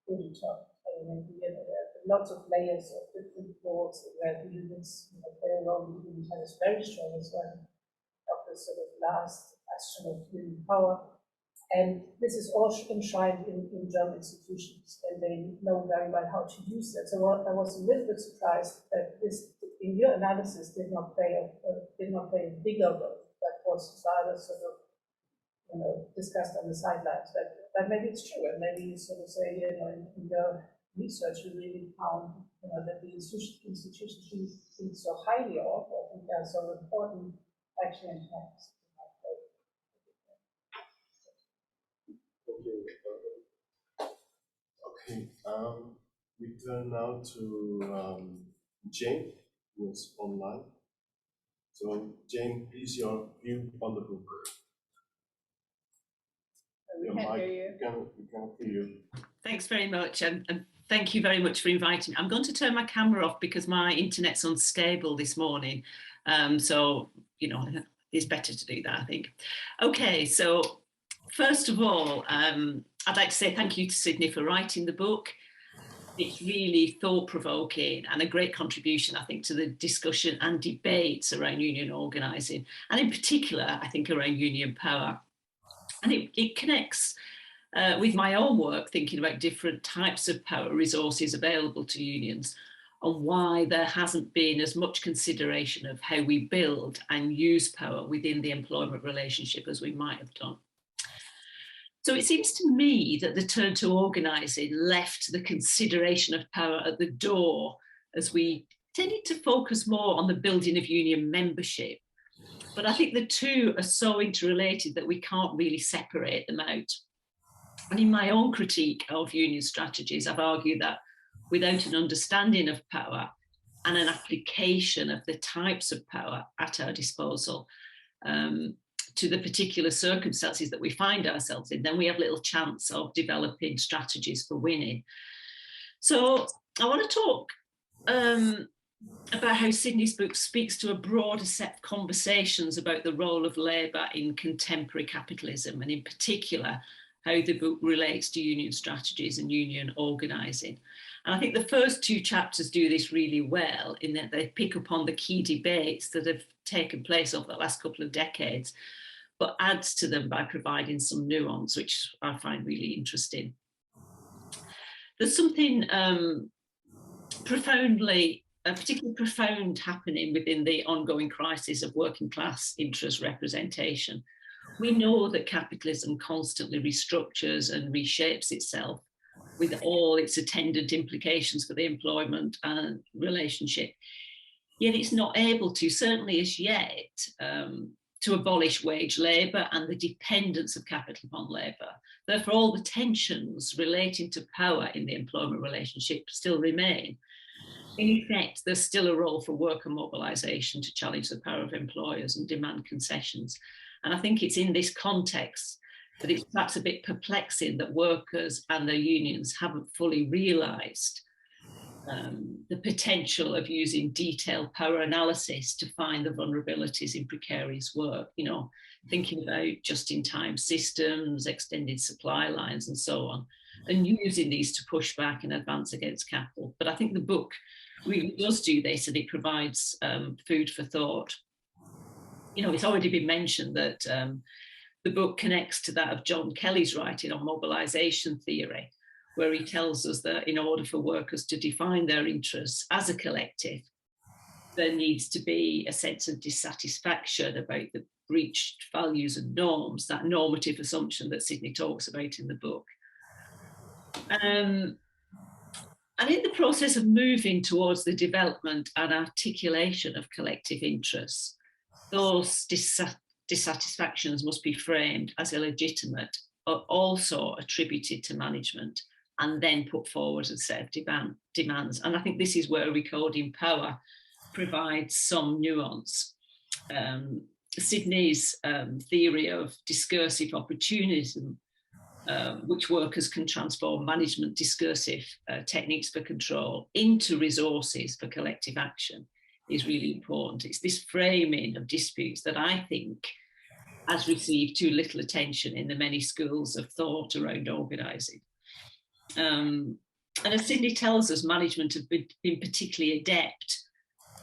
co-determined. I mean, there are lots of layers of different boards where the unions play a role. The union has very strong as one of the sort of last bastion of union power. And this is all enshrined in German institutions, and they know very well how to use that. So I was a little bit surprised that this, in your analysis, did not play a bigger role. That was rather sort of discussed on the sidelines. But maybe it's true, and maybe you sort of say, in your research, you really found that the institutions you think so highly of, I think are so important, actually in fact. Okay, we turn now to Jane, who is online. So, Jane, please, your view on the book. We can't hear you. We can't hear you. Thanks very much, and thank you very much for inviting me. I'm going to turn my camera off because my internet's unstable this morning. So, it's better to do that, I think. Okay, so first of all, I'd like to say thank you to Sidney for writing the book. It's really thought-provoking and a great contribution, I think, to the discussion and debates around union organising, and in particular, I think, around union power. And it connects with my own work, thinking about different types of power resources available to unions and why there hasn't been as much consideration of how we build and use power within the employment relationship as we might have done. So it seems to me that the turn to organising left the consideration of power at the door, as we tended to focus more on the building of union membership. But I think the two are so interrelated that we can't really separate them out. And in my own critique of union strategies, I've argued that without an understanding of power and an application of the types of power at our disposal, to the particular circumstances that we find ourselves in, then we have little chance of developing strategies for winning. So I want to talk about how Sidney's book speaks to a broader set of conversations about the role of labour in contemporary capitalism, and in particular, how the book relates to union strategies and union organising. And I think the first two chapters do this really well, in that they pick up on the key debates that have taken place over the last couple of decades, but adds to them by providing some nuance, which I find really interesting. There's something particularly profound happening within the ongoing crisis of working class interest representation. We know that capitalism constantly restructures and reshapes itself, with all its attendant implications for the employment and relationship. Yet it's not able to, certainly as yet, to abolish wage labour and the dependence of capital upon labour. Therefore, all the tensions relating to power in the employment relationship still remain. In effect, there's still a role for worker mobilisation to challenge the power of employers and demand concessions. And I think it's in this context that it's perhaps a bit perplexing that workers and their unions haven't fully realised the potential of using detailed power analysis to find the vulnerabilities in precarious work, you know, thinking about just-in-time systems, extended supply lines and so on, and using these to push back and advance against capital. But I think the book really does do this, and it provides food for thought. You know, it's already been mentioned that the book connects to that of John Kelly's writing on mobilisation theory, where he tells us that in order for workers to define their interests as a collective, there needs to be a sense of dissatisfaction about the breached values and norms, that normative assumption that Sidney talks about in the book. And in the process of moving towards the development and articulation of collective interests, those dissatisfactions must be framed as illegitimate, but also attributed to management and then put forward as a set of demands. And I think this is where Recoding Power provides some nuance. Sidney's theory of discursive opportunism, which workers can transform management discursive techniques for control into resources for collective action, is really important. It's this framing of disputes that I think has received too little attention in the many schools of thought around organising. And as Sidney tells us, management have been particularly adept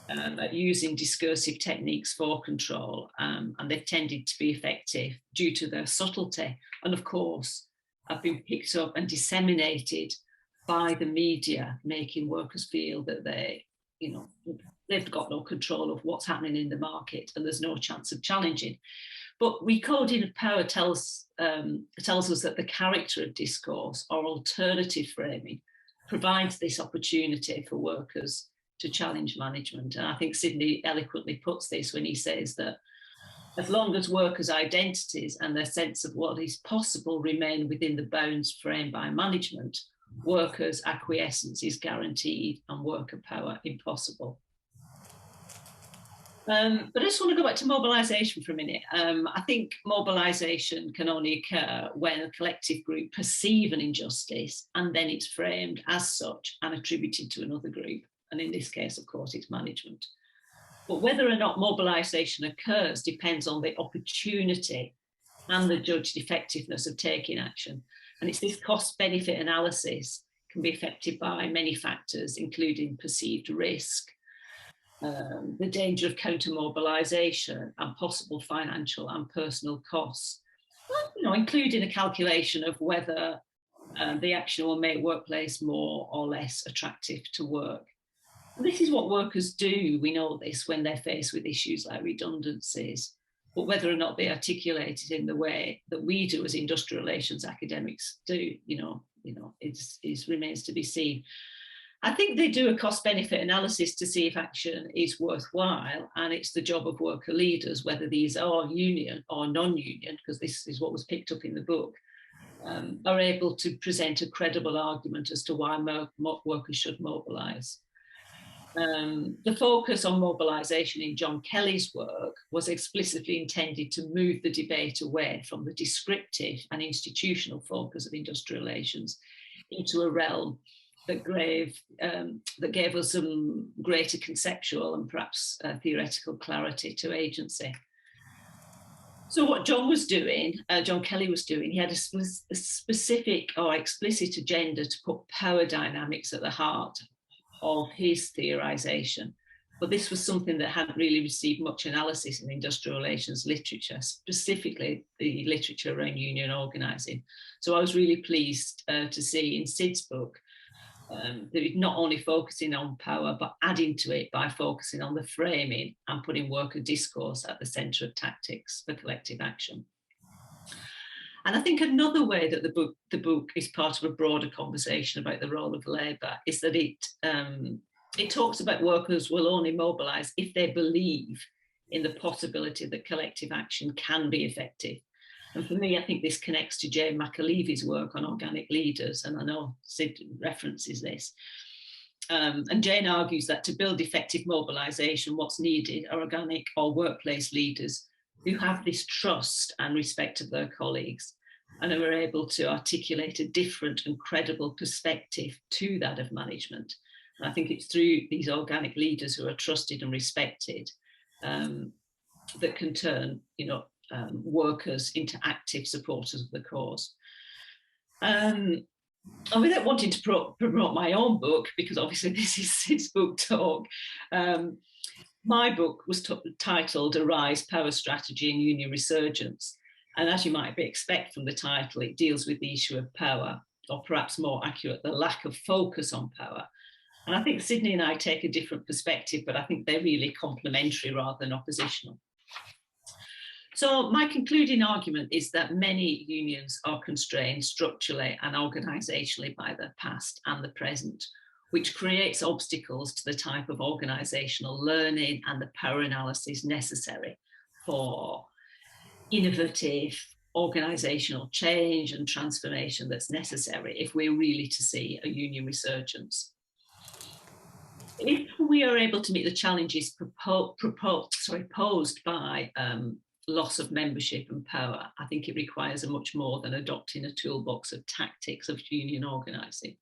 at using discursive techniques for control, and they've tended to be effective due to their subtlety, and of course have been picked up and disseminated by the media, making workers feel that they've got no control of what's happening in the market and there's no chance of challenging. But Recoding Power tells us that the character of discourse or alternative framing provides this opportunity for workers to challenge management. And I think Sidney eloquently puts this when he says that as long as workers' identities and their sense of what is possible remain within the bounds framed by management, workers' acquiescence is guaranteed and worker power impossible. But I just want to go back to mobilisation for a minute. I think mobilisation can only occur when a collective group perceive an injustice and then it's framed as such and attributed to another group. And in this case, of course, it's management. But whether or not mobilisation occurs depends on the opportunity and the judged effectiveness of taking action. And it's this cost-benefit analysis can be affected by many factors, including perceived risk, the danger of counter-mobilisation, and possible financial and personal costs, including a calculation of whether the action will make workplace more or less attractive to work. And this is what workers do, we know this, when they're faced with issues like redundancies, but whether or not they articulate it in the way that we do as industrial relations academics do, it remains to be seen. I think they do a cost-benefit analysis to see if action is worthwhile, and it's the job of worker leaders, whether these are union or non-union, because this is what was picked up in the book, are able to present a credible argument as to why workers should mobilise. The focus on mobilisation in John Kelly's work was explicitly intended to move the debate away from the descriptive and institutional focus of industrial relations into a realm that gave us some greater conceptual and perhaps theoretical clarity to agency. So what John Kelly was doing, he had a specific or explicit agenda to put power dynamics at the heart of his theorisation. But this was something that hadn't really received much analysis in industrial relations literature, specifically the literature around union organising. So I was really pleased to see in Sid's book that it's not only focusing on power, but adding to it by focusing on the framing and putting worker discourse at the centre of tactics for collective action. And I think another way that the book is part of a broader conversation about the role of labour is that it talks about workers will only mobilise if they believe in the possibility that collective action can be effective. And for me, I think this connects to Jane McAlevy's work on organic leaders, and I know Sid references this. And Jane argues that to build effective mobilisation, what's needed are organic or workplace leaders who have this trust and respect of their colleagues and are able to articulate a different and credible perspective to that of management. And I think it's through these organic leaders who are trusted and respected that can turn, workers into active supporters of the cause. And without wanting to promote my own book, because obviously this is Sid's book talk, my book was titled Arise, Power Strategy and Union Resurgence. And as you might expect from the title, it deals with the issue of power, or perhaps more accurate, the lack of focus on power. And I think Sidney and I take a different perspective, but I think they're really complementary rather than oppositional. So my concluding argument is that many unions are constrained structurally and organisationally by the past and the present, which creates obstacles to the type of organisational learning and the power analysis necessary for innovative organisational change and transformation that's necessary if we're really to see a union resurgence. If we are able to meet the challenges posed by loss of membership and power, I think it requires a much more than adopting a toolbox of tactics of union organising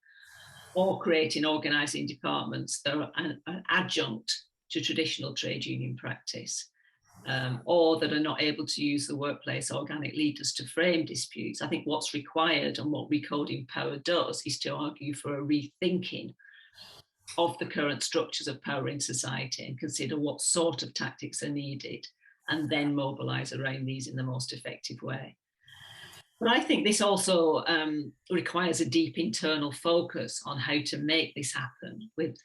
or creating organising departments that are an adjunct to traditional trade union practice, or that are not able to use the workplace organic leaders to frame disputes. I think what's required and what Recoding Power does is to argue for a rethinking of the current structures of power in society and consider what sort of tactics are needed and then mobilise around these in the most effective way. But I think this also requires a deep internal focus on how to make this happen with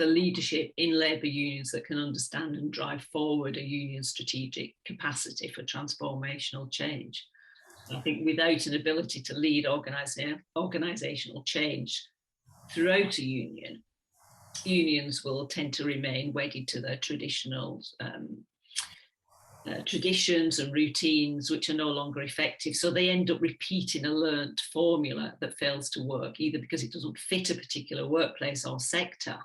a leadership in labour unions that can understand and drive forward a union's strategic capacity for transformational change. And I think without an ability to lead organisational change throughout a union, unions will tend to remain wedded to their traditional traditions and routines which are no longer effective. So they end up repeating a learnt formula that fails to work, either because it doesn't fit a particular workplace or sector,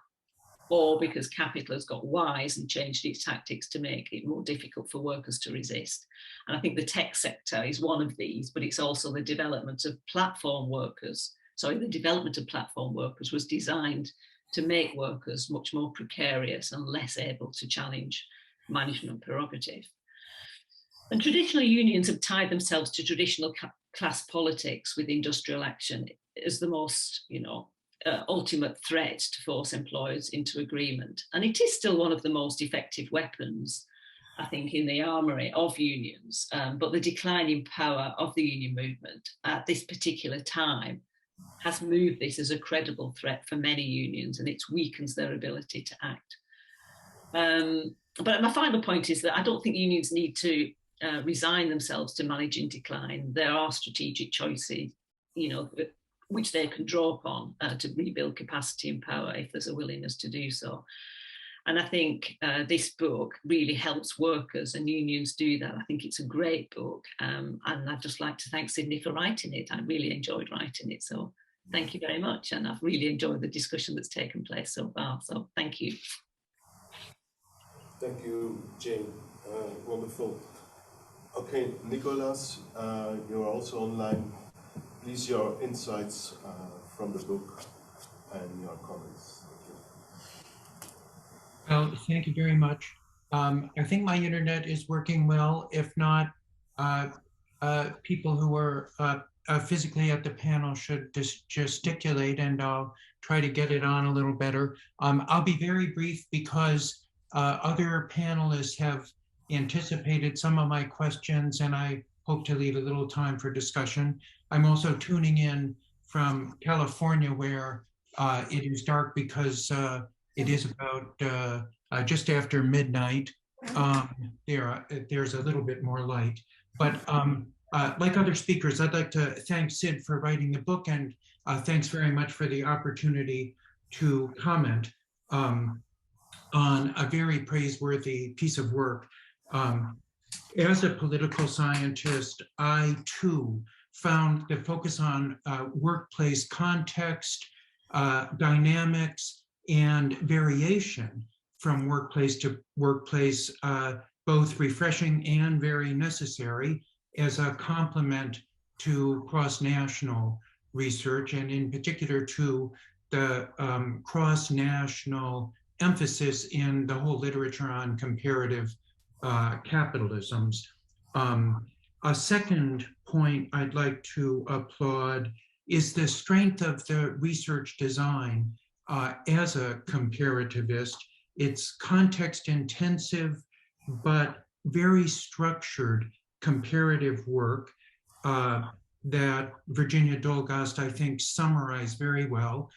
or because capital has got wise and changed its tactics to make it more difficult for workers to resist. And I think the tech sector is one of these, but it's also the development of platform workers. So the development of platform workers was designed to make workers much more precarious and less able to challenge management prerogative. And traditional unions have tied themselves to traditional class politics with industrial action as the most, ultimate threat to force employers into agreement. And it is still one of the most effective weapons, I think, in the armoury of unions. But the declining power of the union movement at this particular time has moved this as a credible threat for many unions, and it weakens their ability to act. But my final point is that I don't think unions need to resign themselves to managing decline. There are strategic choices, which they can draw upon to rebuild capacity and power if there's a willingness to do so. And I think this book really helps workers and unions do that. I think it's a great book. And I'd just like to thank Sidney for writing it. I really enjoyed writing it. So thank you very much. And I've really enjoyed the discussion that's taken place so far. So thank you. Thank you, Jane. Wonderful. Okay, Nicholas, you're also online. Please, your insights from the book and your comments. Well, thank you very much. I think my internet is working well. If not, people who are physically at the panel should gesticulate, and I'll try to get it on a little better. I'll be very brief because other panelists have anticipated some of my questions, and I hope to leave a little time for discussion. I'm also tuning in from California, where it is dark because it is about just after midnight. There's a little bit more light. But like other speakers, I'd like to thank Sid for writing the book, and thanks very much for the opportunity to comment on a very praiseworthy piece of work. As a political scientist, I too found the focus on workplace context, dynamics, and variation from workplace to workplace, both refreshing and very necessary as a complement to cross-national research, and in particular to the cross-national emphasis in the whole literature on comparative capitalisms. A second point I'd like to applaud is the strength of the research design as a comparativist. It's context intensive, but very structured comparative work that Virginia Doellgast, I think, summarized very well.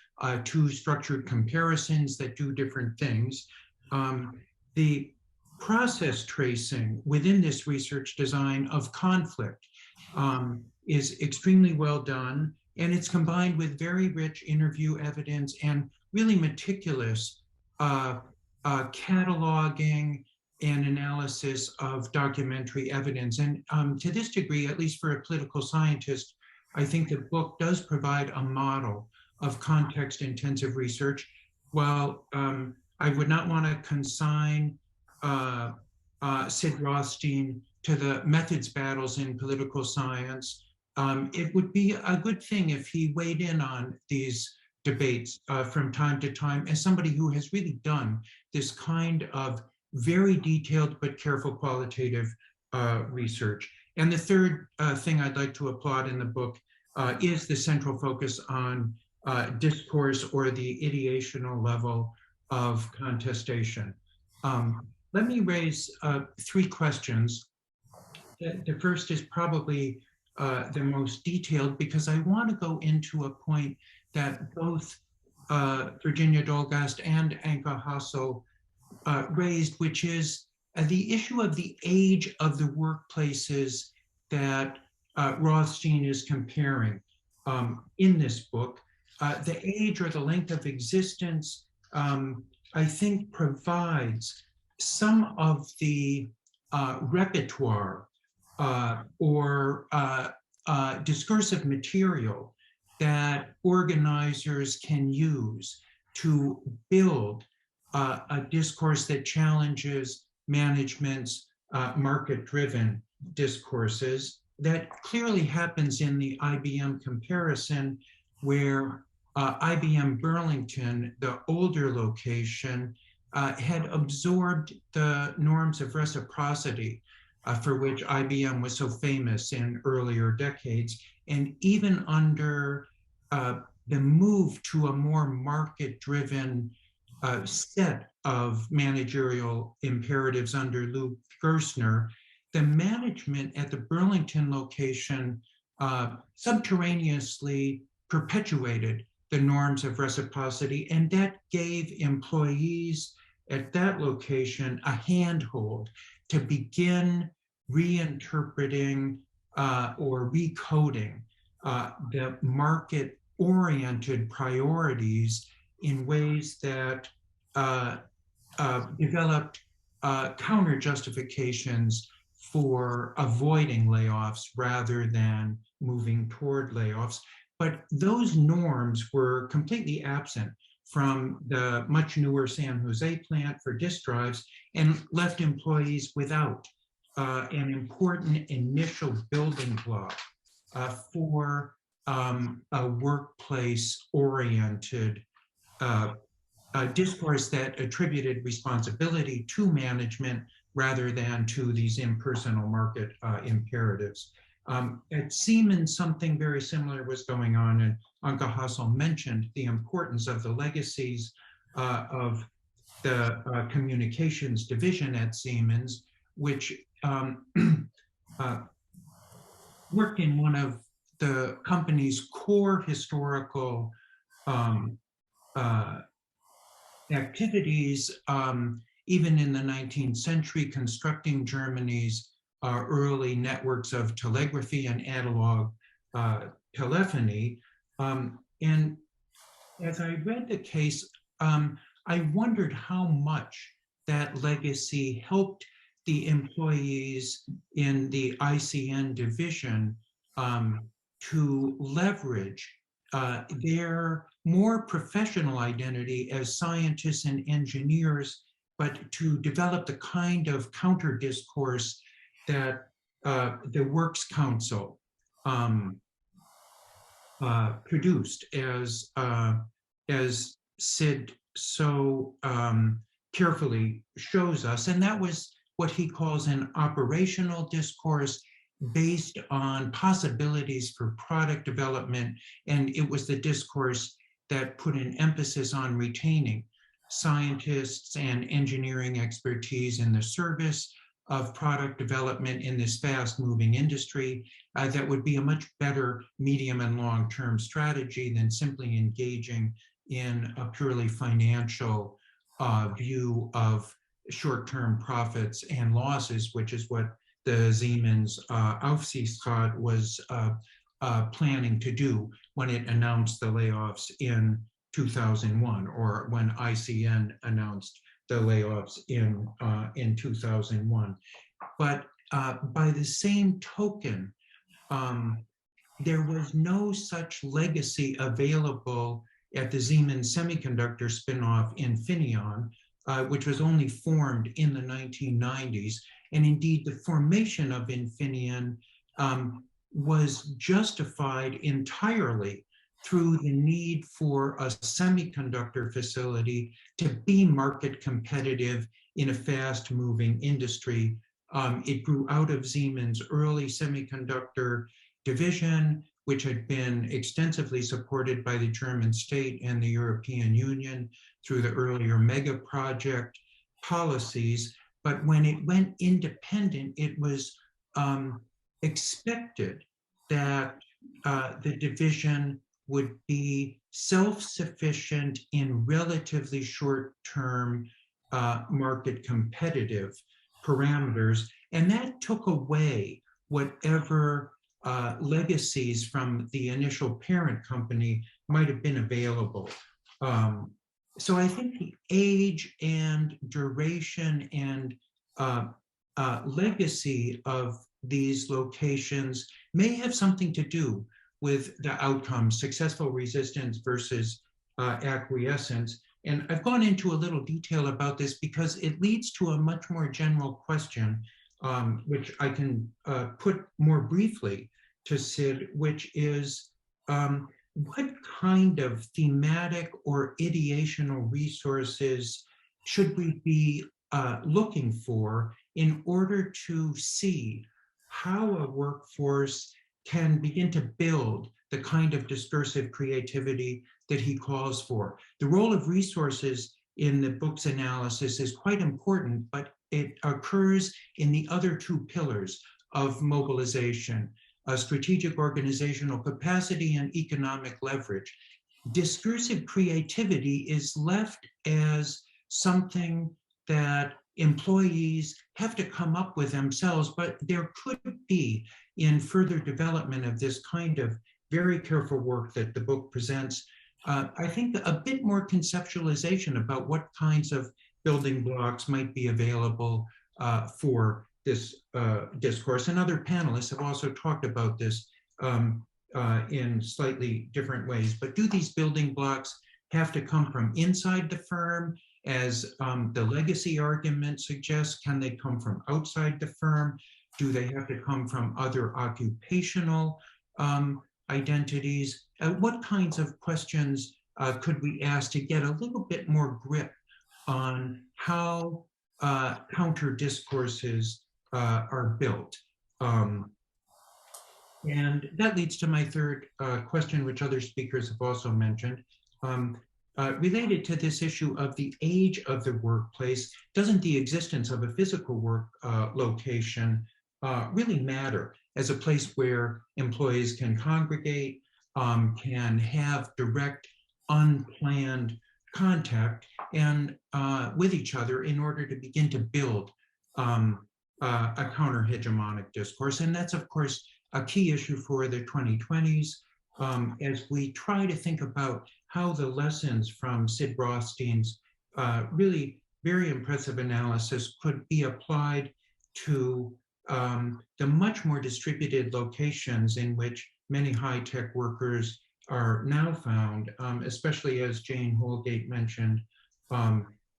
Two structured comparisons that do different things. The process tracing within this research design of conflict is extremely well done, and it's combined with very rich interview evidence and really meticulous cataloging and analysis of documentary evidence. And to this degree, at least for a political scientist, I think the book does provide a model of context-intensive research. While I would not want to consign Sid Rothstein to the methods battles in political science, it would be a good thing if he weighed in on these debates from time to time as somebody who has really done this kind of very detailed but careful qualitative research. And the third thing I'd like to applaud in the book is the central focus on discourse, or the ideational level of contestation. Let me raise three questions. The first is probably the most detailed, because I want to go into a point that both Virginia Doellgast and Anke Hassel raised, which is the issue of the age of the workplaces that Rothstein is comparing in this book. The age or the length of existence, I think, provides some of the repertoire or discursive material that organizers can use to build a discourse that challenges management's market-driven discourses. That clearly happens in the IBM comparison, where IBM Burlington, the older location, had absorbed the norms of reciprocity for which IBM was so famous in earlier decades. And even under the move to a more market-driven set of managerial imperatives under Lou Gerstner, the management at the Burlington location subterraneously perpetuated the norms of reciprocity, and that gave employees at that location a handhold to begin reinterpreting or recoding the market-oriented priorities in ways that developed counter justifications for avoiding layoffs rather than moving toward layoffs. But those norms were completely absent from the much newer San Jose plant for disk drives and left employees without an important initial building block for a workplace-oriented discourse that attributed responsibility to management rather than to these impersonal market imperatives. At Siemens, something very similar was going on, and Anke Hassel mentioned the importance of the legacies of the communications division at Siemens, which worked in one of the company's core historical activities, even in the 19th century, constructing Germany's early networks of telegraphy and analog telephony. And as I read the case, I wondered how much that legacy helped the employees in the ICN division to leverage their more professional identity as scientists and engineers, but to develop the kind of counter discourse that the Works Council produced, as Sid so carefully shows us. And that was what he calls an operational discourse based on possibilities for product development. And it was the discourse that put an emphasis on retaining scientists and engineering expertise in the service of product development in this fast-moving industry. That would be a much better medium and long-term strategy than simply engaging in a purely financial view of short-term profits and losses, which is what the Siemens Aufsichtsrat was planning to do when it announced the layoffs in 2001, or when ICN announced the layoffs in 2001. But by the same token, there was no such legacy available at the Siemens Semiconductor spinoff Infineon, which was only formed in the 1990s. And indeed, the formation of Infineon was justified entirely through the need for a semiconductor facility to be market competitive in a fast-moving industry. It grew out of Siemens' early semiconductor division, which had been extensively supported by the German state and the European Union through the earlier mega project policies. But when it went independent, it was expected that the division would be self-sufficient in relatively short-term market competitive parameters. And that took away whatever legacies from the initial parent company might have been available. So I think the age and duration and legacy of these locations may have something to do with the outcomes, successful resistance versus acquiescence. And I've gone into a little detail about this because it leads to a much more general question, which I can put more briefly to Sid, which is what kind of thematic or ideational resources should we be looking for in order to see how a workforce can begin to build the kind of discursive creativity that he calls for. The role of resources in the book's analysis is quite important, but it occurs in the other two pillars of mobilization, strategic organizational capacity and economic leverage. Discursive creativity is left as something that employees have to come up with themselves, but there could be, in further development of this kind of very careful work that the book presents, I think a bit more conceptualization about what kinds of building blocks might be available for this discourse. And other panelists have also talked about this in slightly different ways. But do these building blocks have to come from inside the firm, as the legacy argument suggests? Can they come from outside the firm? Do they have to come from other occupational identities? What kinds of questions could we ask to get a little bit more grip on how counter discourses are built? And that leads to my third question, which other speakers have also mentioned. Related to this issue of the age of the workplace, doesn't the existence of a physical work location really matter as a place where employees can congregate, can have direct, unplanned contact and with each other in order to begin to build a counter-hegemonic discourse? And that's, of course, a key issue for the 2020s as we try to think about how the lessons from Sid Rothstein's really very impressive analysis could be applied to the much more distributed locations in which many high-tech workers are now found, especially as Jane Holgate mentioned,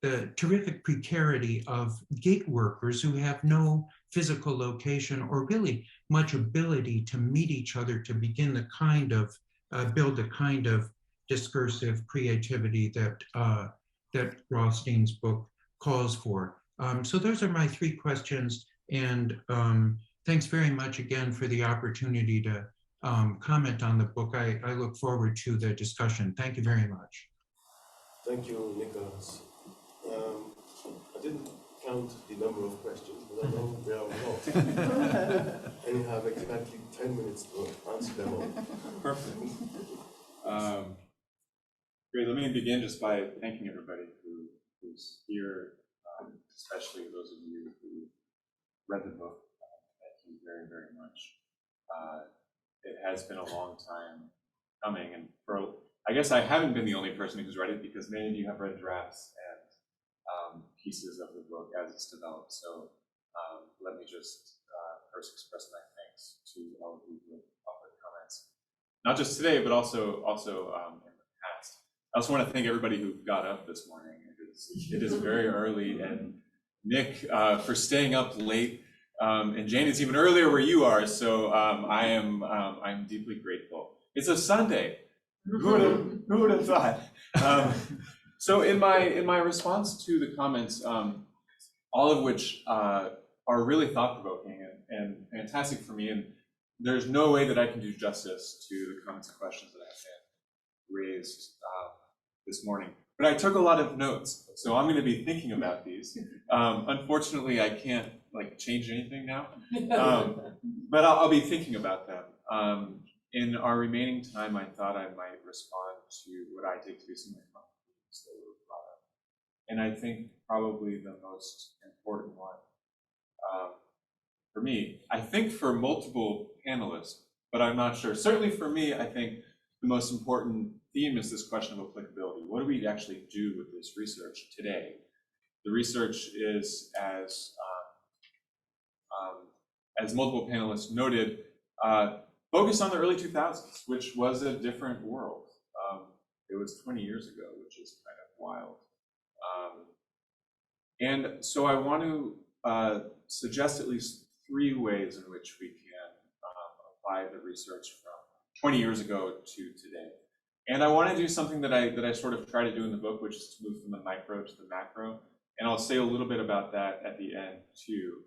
the terrific precarity of gig workers who have no physical location or really much ability to meet each other to begin the kind of, build the kind of discursive creativity that, that Rothstein's book calls for. So those are my three questions, and thanks very much again for the opportunity to comment on the book. I look forward to the discussion. Thank you very much. Thank you, Nicholas. I didn't count the number of questions, but I know there are a lot. And you have exactly 10 minutes to answer them all. Perfect. Great, let me begin just by thanking everybody who's here, especially those of you who read the book. Thank you very, very much. It has been a long time coming, and I guess I haven't been the only person who's read it, because many of you have read drafts and pieces of the book as it's developed. So let me just first express my thanks to all of you who have offered comments, not just today, but also in the past. I also want to thank everybody who got up this morning. It is very early, and Nick for staying up late, and Jane, it's even earlier where you are. So I'm deeply grateful. It's a Sunday. Who would have thought? So in my response to the comments, all of which are really thought-provoking and fantastic for me, and there's no way that I can do justice to the comments and questions that have been raised this morning. But I took a lot of notes, so I'm going to be thinking about these. Unfortunately, I can't change anything now, but I'll be thinking about them. In our remaining time, I thought I might respond to what I take to be some of the themes that were brought up. And I think probably the most important one for me, I think for multiple panelists, but I'm not sure. Certainly for me, I think the most important theme is this question of applicability. What do we actually do with this research today? The research is, as multiple panelists noted, focused on the early 2000s, which was a different world. It was 20 years ago, which is kind of wild. And so I want to suggest at least three ways in which we can apply the research from 20 years ago to today. And I want to do something that I sort of try to do in the book, which is to move from the micro to the macro. And I'll say a little bit about that at the end too,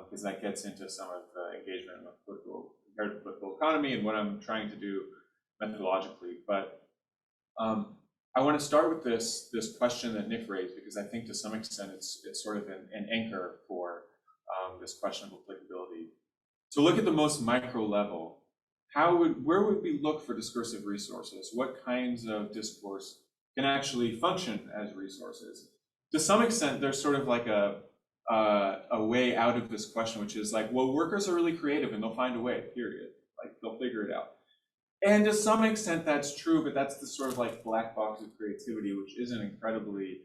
because that gets into some of the engagement with comparative political economy and what I'm trying to do methodologically. But I want to start with this question that Nick raised, because I think to some extent it's sort of an anchor for this question of applicability. To look at the most micro level, where would we look for discursive resources? What kinds of discourse can actually function as resources? To some extent, there's sort of like a way out of this question, which is like, well, workers are really creative and they'll find a way, period. Like, they'll figure it out. And to some extent that's true, but that's the sort of like black box of creativity, which isn't incredibly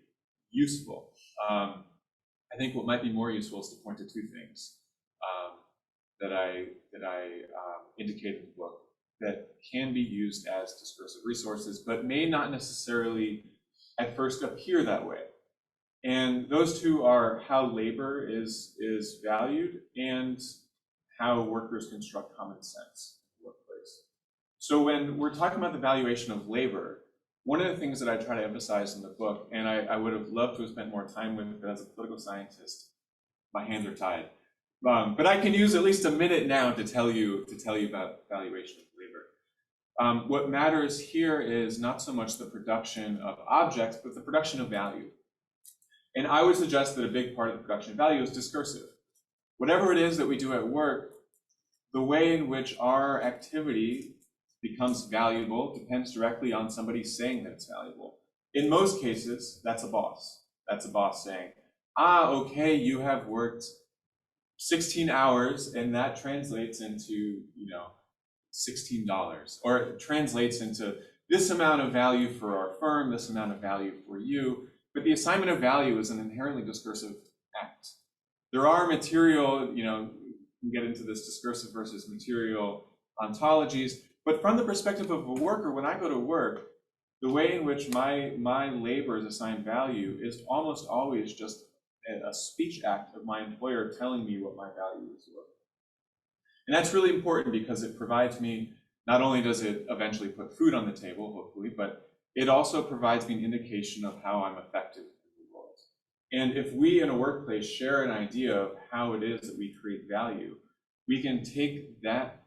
useful. I think what might be more useful is to point to two things that I indicate in the book that can be used as discursive resources, but may not necessarily at first appear that way. And those two are how labor is valued and how workers construct common sense in the workplace. So when we're talking about the valuation of labor, one of the things that I try to emphasize in the book, and I would have loved to have spent more time with it, but as a political scientist, my hands are tied. But I can use at least a minute now to tell you about valuation of labor. What matters here is not so much the production of objects, but the production of value. And I would suggest that a big part of the production of value is discursive. Whatever it is that we do at work, the way in which our activity becomes valuable depends directly on somebody saying that it's valuable. In most cases, that's a boss. That's a boss saying, okay, you have worked 16 hours and that translates into, $16, or it translates into this amount of value for our firm, this amount of value for you. But the assignment of value is an inherently discursive act. There are material, we can get into this discursive versus material ontologies, but from the perspective of a worker, when I go to work, the way in which my labor is assigned value is almost always just a speech act of my employer telling me what my value is worth. And that's really important because it provides me, not only does it eventually put food on the table, hopefully, but it also provides me an indication of how I'm effective in the world. And if we in a workplace share an idea of how it is that we create value, we can take that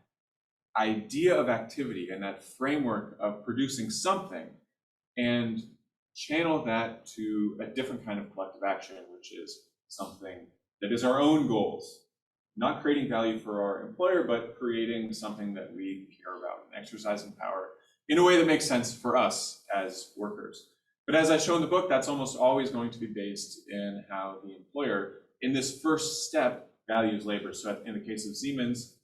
idea of activity and that framework of producing something and channel that to a different kind of collective action, which is something that is our own goals. Not creating value for our employer, but creating something that we care about and exercising power in a way that makes sense for us as workers. But as I show in the book, that's almost always going to be based in how the employer, in this first step, values labor. So in the case of Siemens,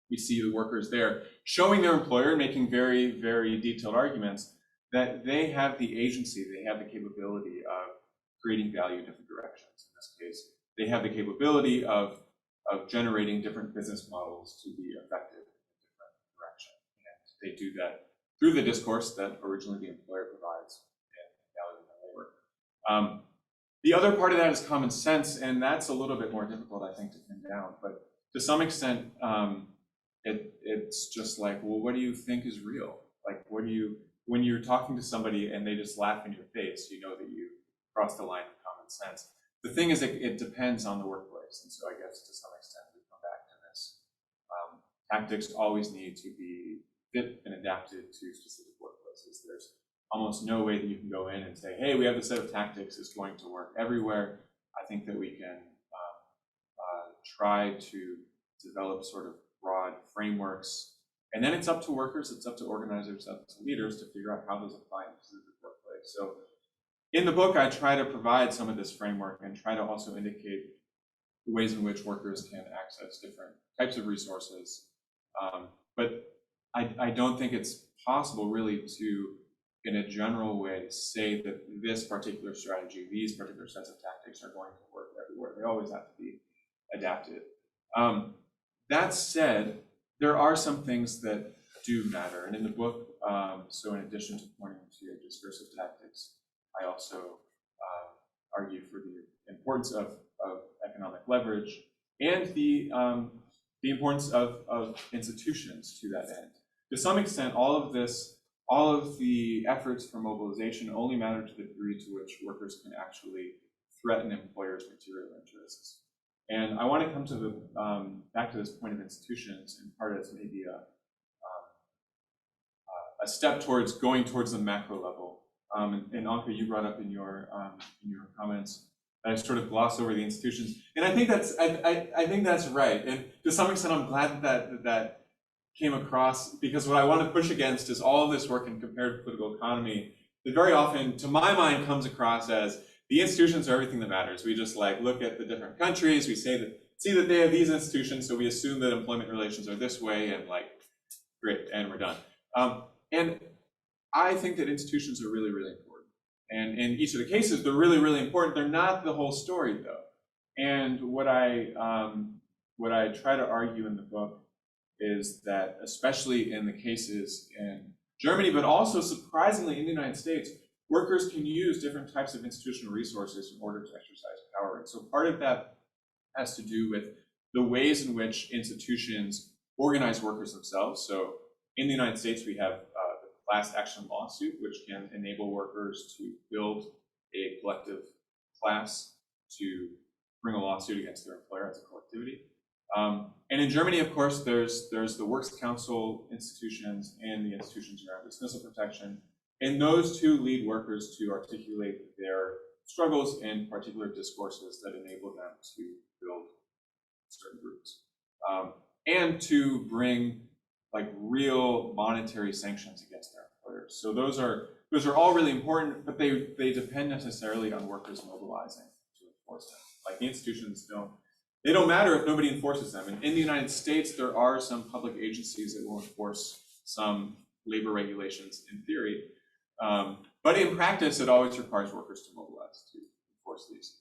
we see the workers there showing their employer, making very, very detailed arguments that they have the agency, they have the capability of creating value in different directions. In this case, they have the capability of generating different business models to be effective in a different direction. And they do that through the discourse that originally the employer provides and value in labor. The other part of that is common sense, and that's a little bit more difficult, I think, to pin down. But to some extent, it's just like, well, what do you think is real? Like, when you're talking to somebody and they just laugh in your face, you know that you crossed the line of common sense. The thing is, it depends on the workplace. And so I guess to some extent, we come back to this. Tactics always need to be fit and adapted to specific workplaces. There's almost no way that you can go in and say, hey, we have a set of tactics, it's going to work everywhere. I think that we can try to develop sort of broad frameworks. And then it's up to workers, it's up to organizers, it's up to leaders to figure out how those apply in a specific workplace. So in the book, I try to provide some of this framework and try to also indicate the ways in which workers can access different types of resources. But I don't think it's possible really to, in a general way, say that this particular strategy, these particular sets of tactics are going to work everywhere. They always have to be adapted. That said, there are some things that do matter. And in the book, so in addition to pointing to discursive tactics, I also argue for the importance of economic leverage and the importance of institutions to that end. To some extent, all of the efforts for mobilization only matter to the degree to which workers can actually threaten employers' material interests. And I want to come to the back to this point of institutions, in part as maybe a step towards going towards the macro level. And Anke, you brought up in your comments that I sort of gloss over the institutions, and I think that's I think that's right. And to some extent, I'm glad that came across, because what I want to push against is all of this work in comparative political economy that very often, to my mind, comes across as the institutions are everything that matters. We just like look at the different countries, we see that they have these institutions, so we assume that employment relations are this way, and like, great, and we're done. And I think that institutions are really, really important. And in each of the cases, they're really, really important. They're not the whole story, though. And what I try to argue in the book is that, especially in the cases in Germany, but also surprisingly in the United States, workers can use different types of institutional resources in order to exercise power. And so part of that has to do with the ways in which institutions organize workers themselves. So in the United States, we have the class action lawsuit, which can enable workers to build a collective class to bring a lawsuit against their employer as a collectivity. And in Germany, of course, there's the Works Council institutions and the institutions around dismissal protection. And those two lead workers to articulate their struggles in particular discourses that enable them to build certain groups. And to bring like real monetary sanctions against their employers. So those are all really important, but they depend necessarily on workers mobilizing to enforce them. Like the institutions they don't matter if nobody enforces them. And in the United States, there are some public agencies that will enforce some labor regulations in theory. But in practice, it always requires workers to mobilize to enforce these.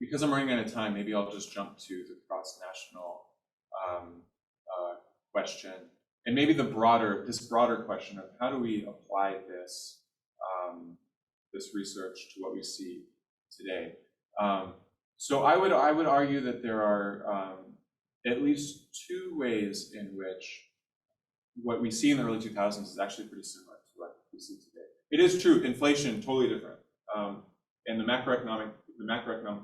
Because I'm running out of time, maybe I'll just jump to the cross-national question, and maybe this broader question of how do we apply this this research to what we see today. So I would argue that there are at least two ways in which what we see in the early 2000s is actually pretty similar to what we see today. It is true, inflation totally different, and the macroeconomic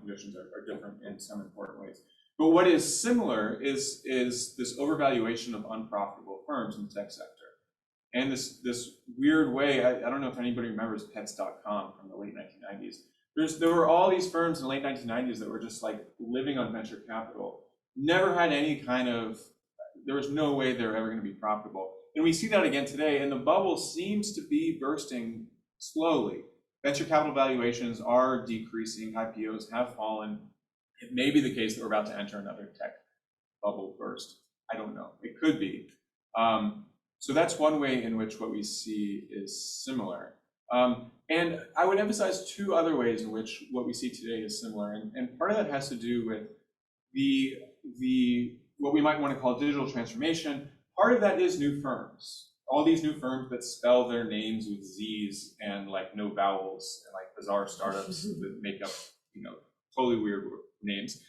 conditions are different in some important ways. But what is similar is this overvaluation of unprofitable firms in the tech sector, and this weird way. I don't know if anybody remembers Pets.com from the late 1990s. There were all these firms in the late 1990s that were just like living on venture capital, never had any kind of, there was no way they were ever going to be profitable. And we see that again today, and the bubble seems to be bursting slowly. Venture capital valuations are decreasing, IPOs have fallen. It may be the case that we're about to enter another tech bubble burst. I don't know, it could be. So that's one way in which what we see is similar. And I would emphasize two other ways in which what we see today is similar. And part of that has to do with the what we might want to call digital transformation. Part of that is new firms. All these new firms that spell their names with Z's and like no vowels, and like bizarre startups that make up, totally weird names.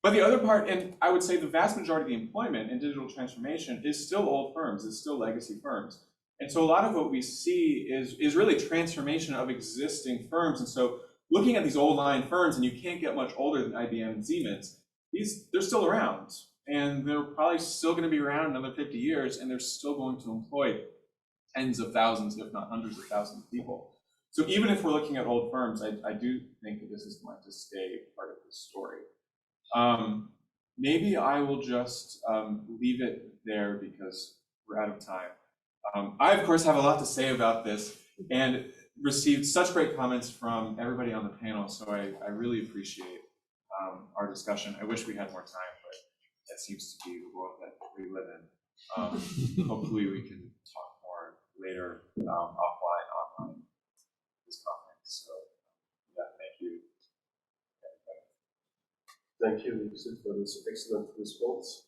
But the other part, and I would say the vast majority of the employment in digital transformation is still old firms, is still legacy firms. And so a lot of what we see is really transformation of existing firms. And so looking at these old line firms, and you can't get much older than IBM and Siemens, they're still around. And they're probably still going to be around another 50 years, and they're still going to employ tens of thousands, if not hundreds of thousands of people. So even if we're looking at old firms, I do think that this is going to stay part of the story. Maybe I will just leave it there because we're out of time. I, of course, have a lot to say about this and received such great comments from everybody on the panel, so I really appreciate our discussion. I wish we had more time, but that seems to be the world that we live in. Hopefully we can talk more later, offline, online, this conference. So yeah, thank you. Thank you, Lisa, for this excellent response.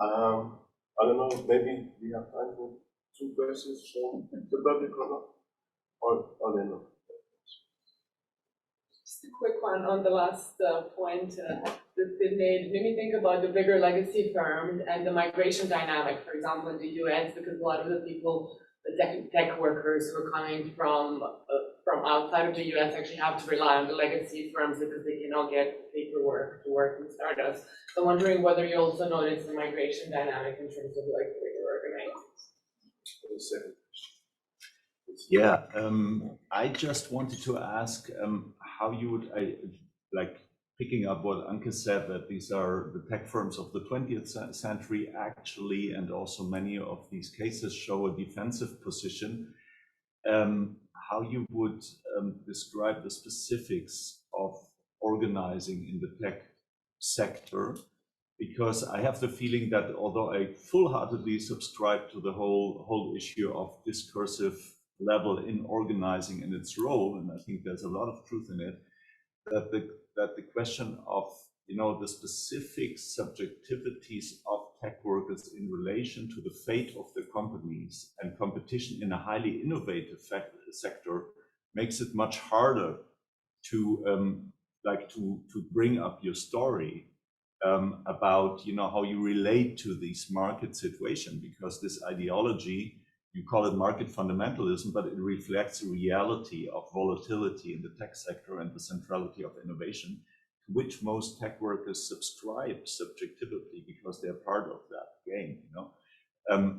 I don't know, maybe we have time for 2 questions from the public or not? Or they not? Just a quick one on the last point that's been made. Made me think about the bigger legacy firms and the migration dynamic, for example, in the US, because a lot of the people, the tech workers who are coming from outside of the US actually have to rely on the legacy firms because they cannot get paperwork to work in startups. So I'm wondering whether you also notice the migration dynamic in terms of like the way they're organized. Yeah, I just wanted to ask how you would, like picking up what Anke said, that these are the tech firms of the 20th century actually, and also many of these cases show a defensive position. How you would describe the specifics of organizing in the tech sector, because I have the feeling that although I full-heartedly subscribe to the whole issue of discursive level in organizing and its role, and I think there's a lot of truth in it, that the question of the specific subjectivities of tech workers in relation to the fate of the companies and competition in a highly innovative sector makes it much harder to to bring up your story about how you relate to this market situation, because this ideology, you call it market fundamentalism, but it reflects the reality of volatility in the tech sector and the centrality of innovation, to which most tech workers subscribe subjectively because they're part of that game,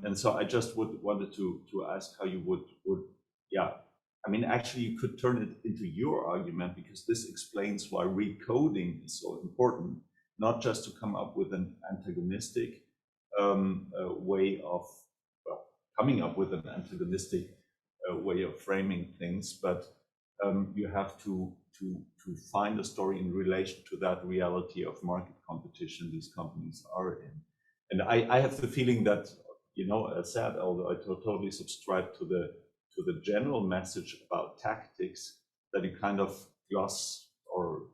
and so I just wanted to ask how you would I mean, actually you could turn it into your argument, because this explains why recoding is so important, not just to come up with an antagonistic way of coming up with an antagonistic way of framing things, but you have to find a story in relation to that reality of market competition these companies are in. And I have the feeling that, as said, although I totally subscribe to the general message about tactics, that you kind of gloss or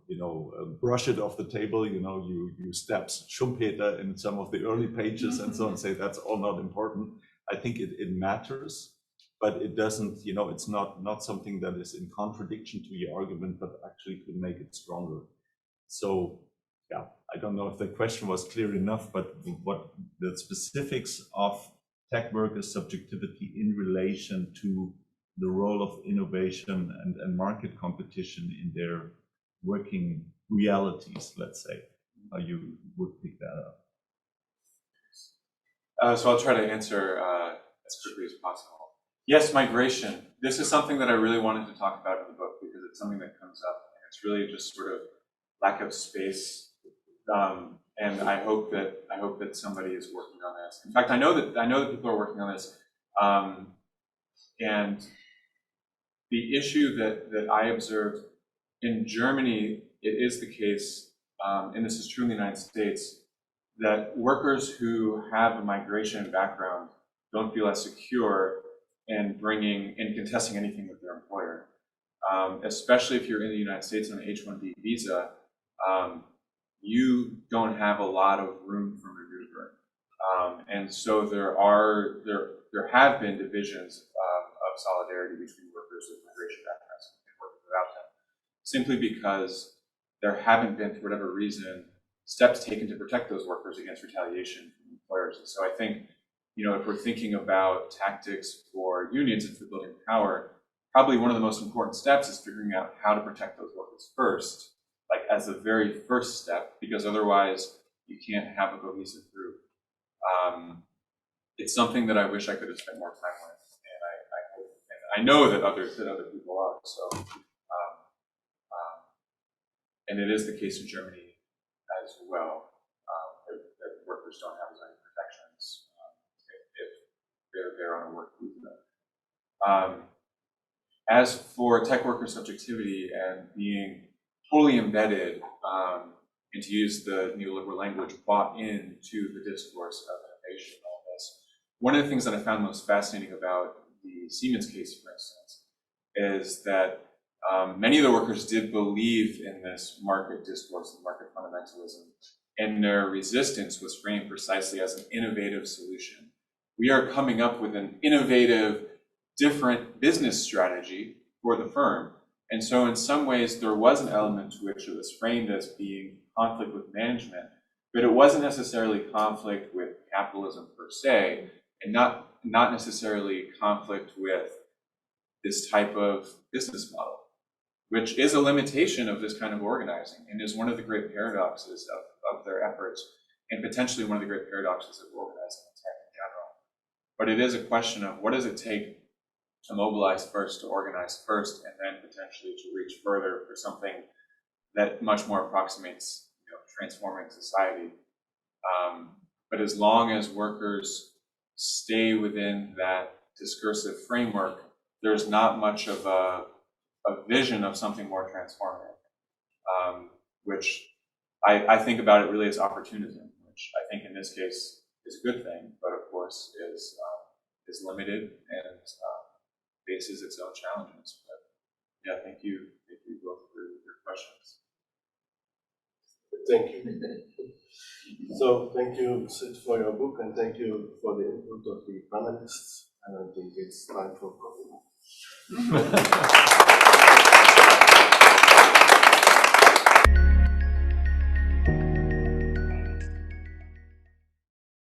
brush it off the table. You step Schumpeter in some of the early pages and so on, say that's all not important. I think it matters, but it doesn't, it's not something that is in contradiction to your argument, but actually could make it stronger. So yeah, I don't know if the question was clear enough, but what the specifics of tech workers' subjectivity in relation to the role of innovation and market competition in their working realities, let's say, how you would pick that up. So I'll try to answer as quickly as possible. Yes, migration. This is something that I really wanted to talk about in the book, because it's something that comes up, and it's really just sort of lack of space. And I hope that somebody is working on this. In fact, I know that people are working on this. And the issue that I observed in Germany, it is the case, and this is true in the United States, that workers who have a migration background don't feel as secure in contesting anything with their employer, especially if you're in the United States on an H-1B visa. You don't have a lot of room for maneuver, and so there have been divisions of solidarity between workers with migration backgrounds and workers without them, simply because there haven't been, for whatever reason, steps taken to protect those workers against retaliation from employers. And so I think, if we're thinking about tactics for unions and for building power, probably one of the most important steps is figuring out how to protect those workers first, like as the very first step, because otherwise you can't have a cohesive group. It's something that I wish I could have spent more time with, and I know that other people are. So, and it is the case in Germany as well, that workers don't have as many protections if they're on a work visa. As for tech worker subjectivity and being totally embedded, and to use the neoliberal language, bought into the discourse of innovation and all this, one of the things that I found most fascinating about the Siemens case, for instance, is that many of the workers did believe in this market discourse, market fundamentalism, and their resistance was framed precisely as an innovative solution. We are coming up with an innovative, different business strategy for the firm. And so in some ways, there was an element to which it was framed as being conflict with management, but it wasn't necessarily conflict with capitalism per se, and not necessarily conflict with this type of business model. which is a limitation of this kind of organizing and is one of the great paradoxes of their efforts, and potentially one of the great paradoxes of organizing in tech in general. But it is a question of what does it take to mobilize first, to organize first, and then potentially to reach further for something that much more approximates, transforming society. But as long as workers stay within that discursive framework, there's not much of a vision of something more transformative, which I think about it really as opportunism, which I think in this case is a good thing, but of course is limited and faces its own challenges. But yeah, thank you both for your questions. Thank you. So thank you, Sid, for your book, and thank you for the input of the panelists. And I think it's time for coffee.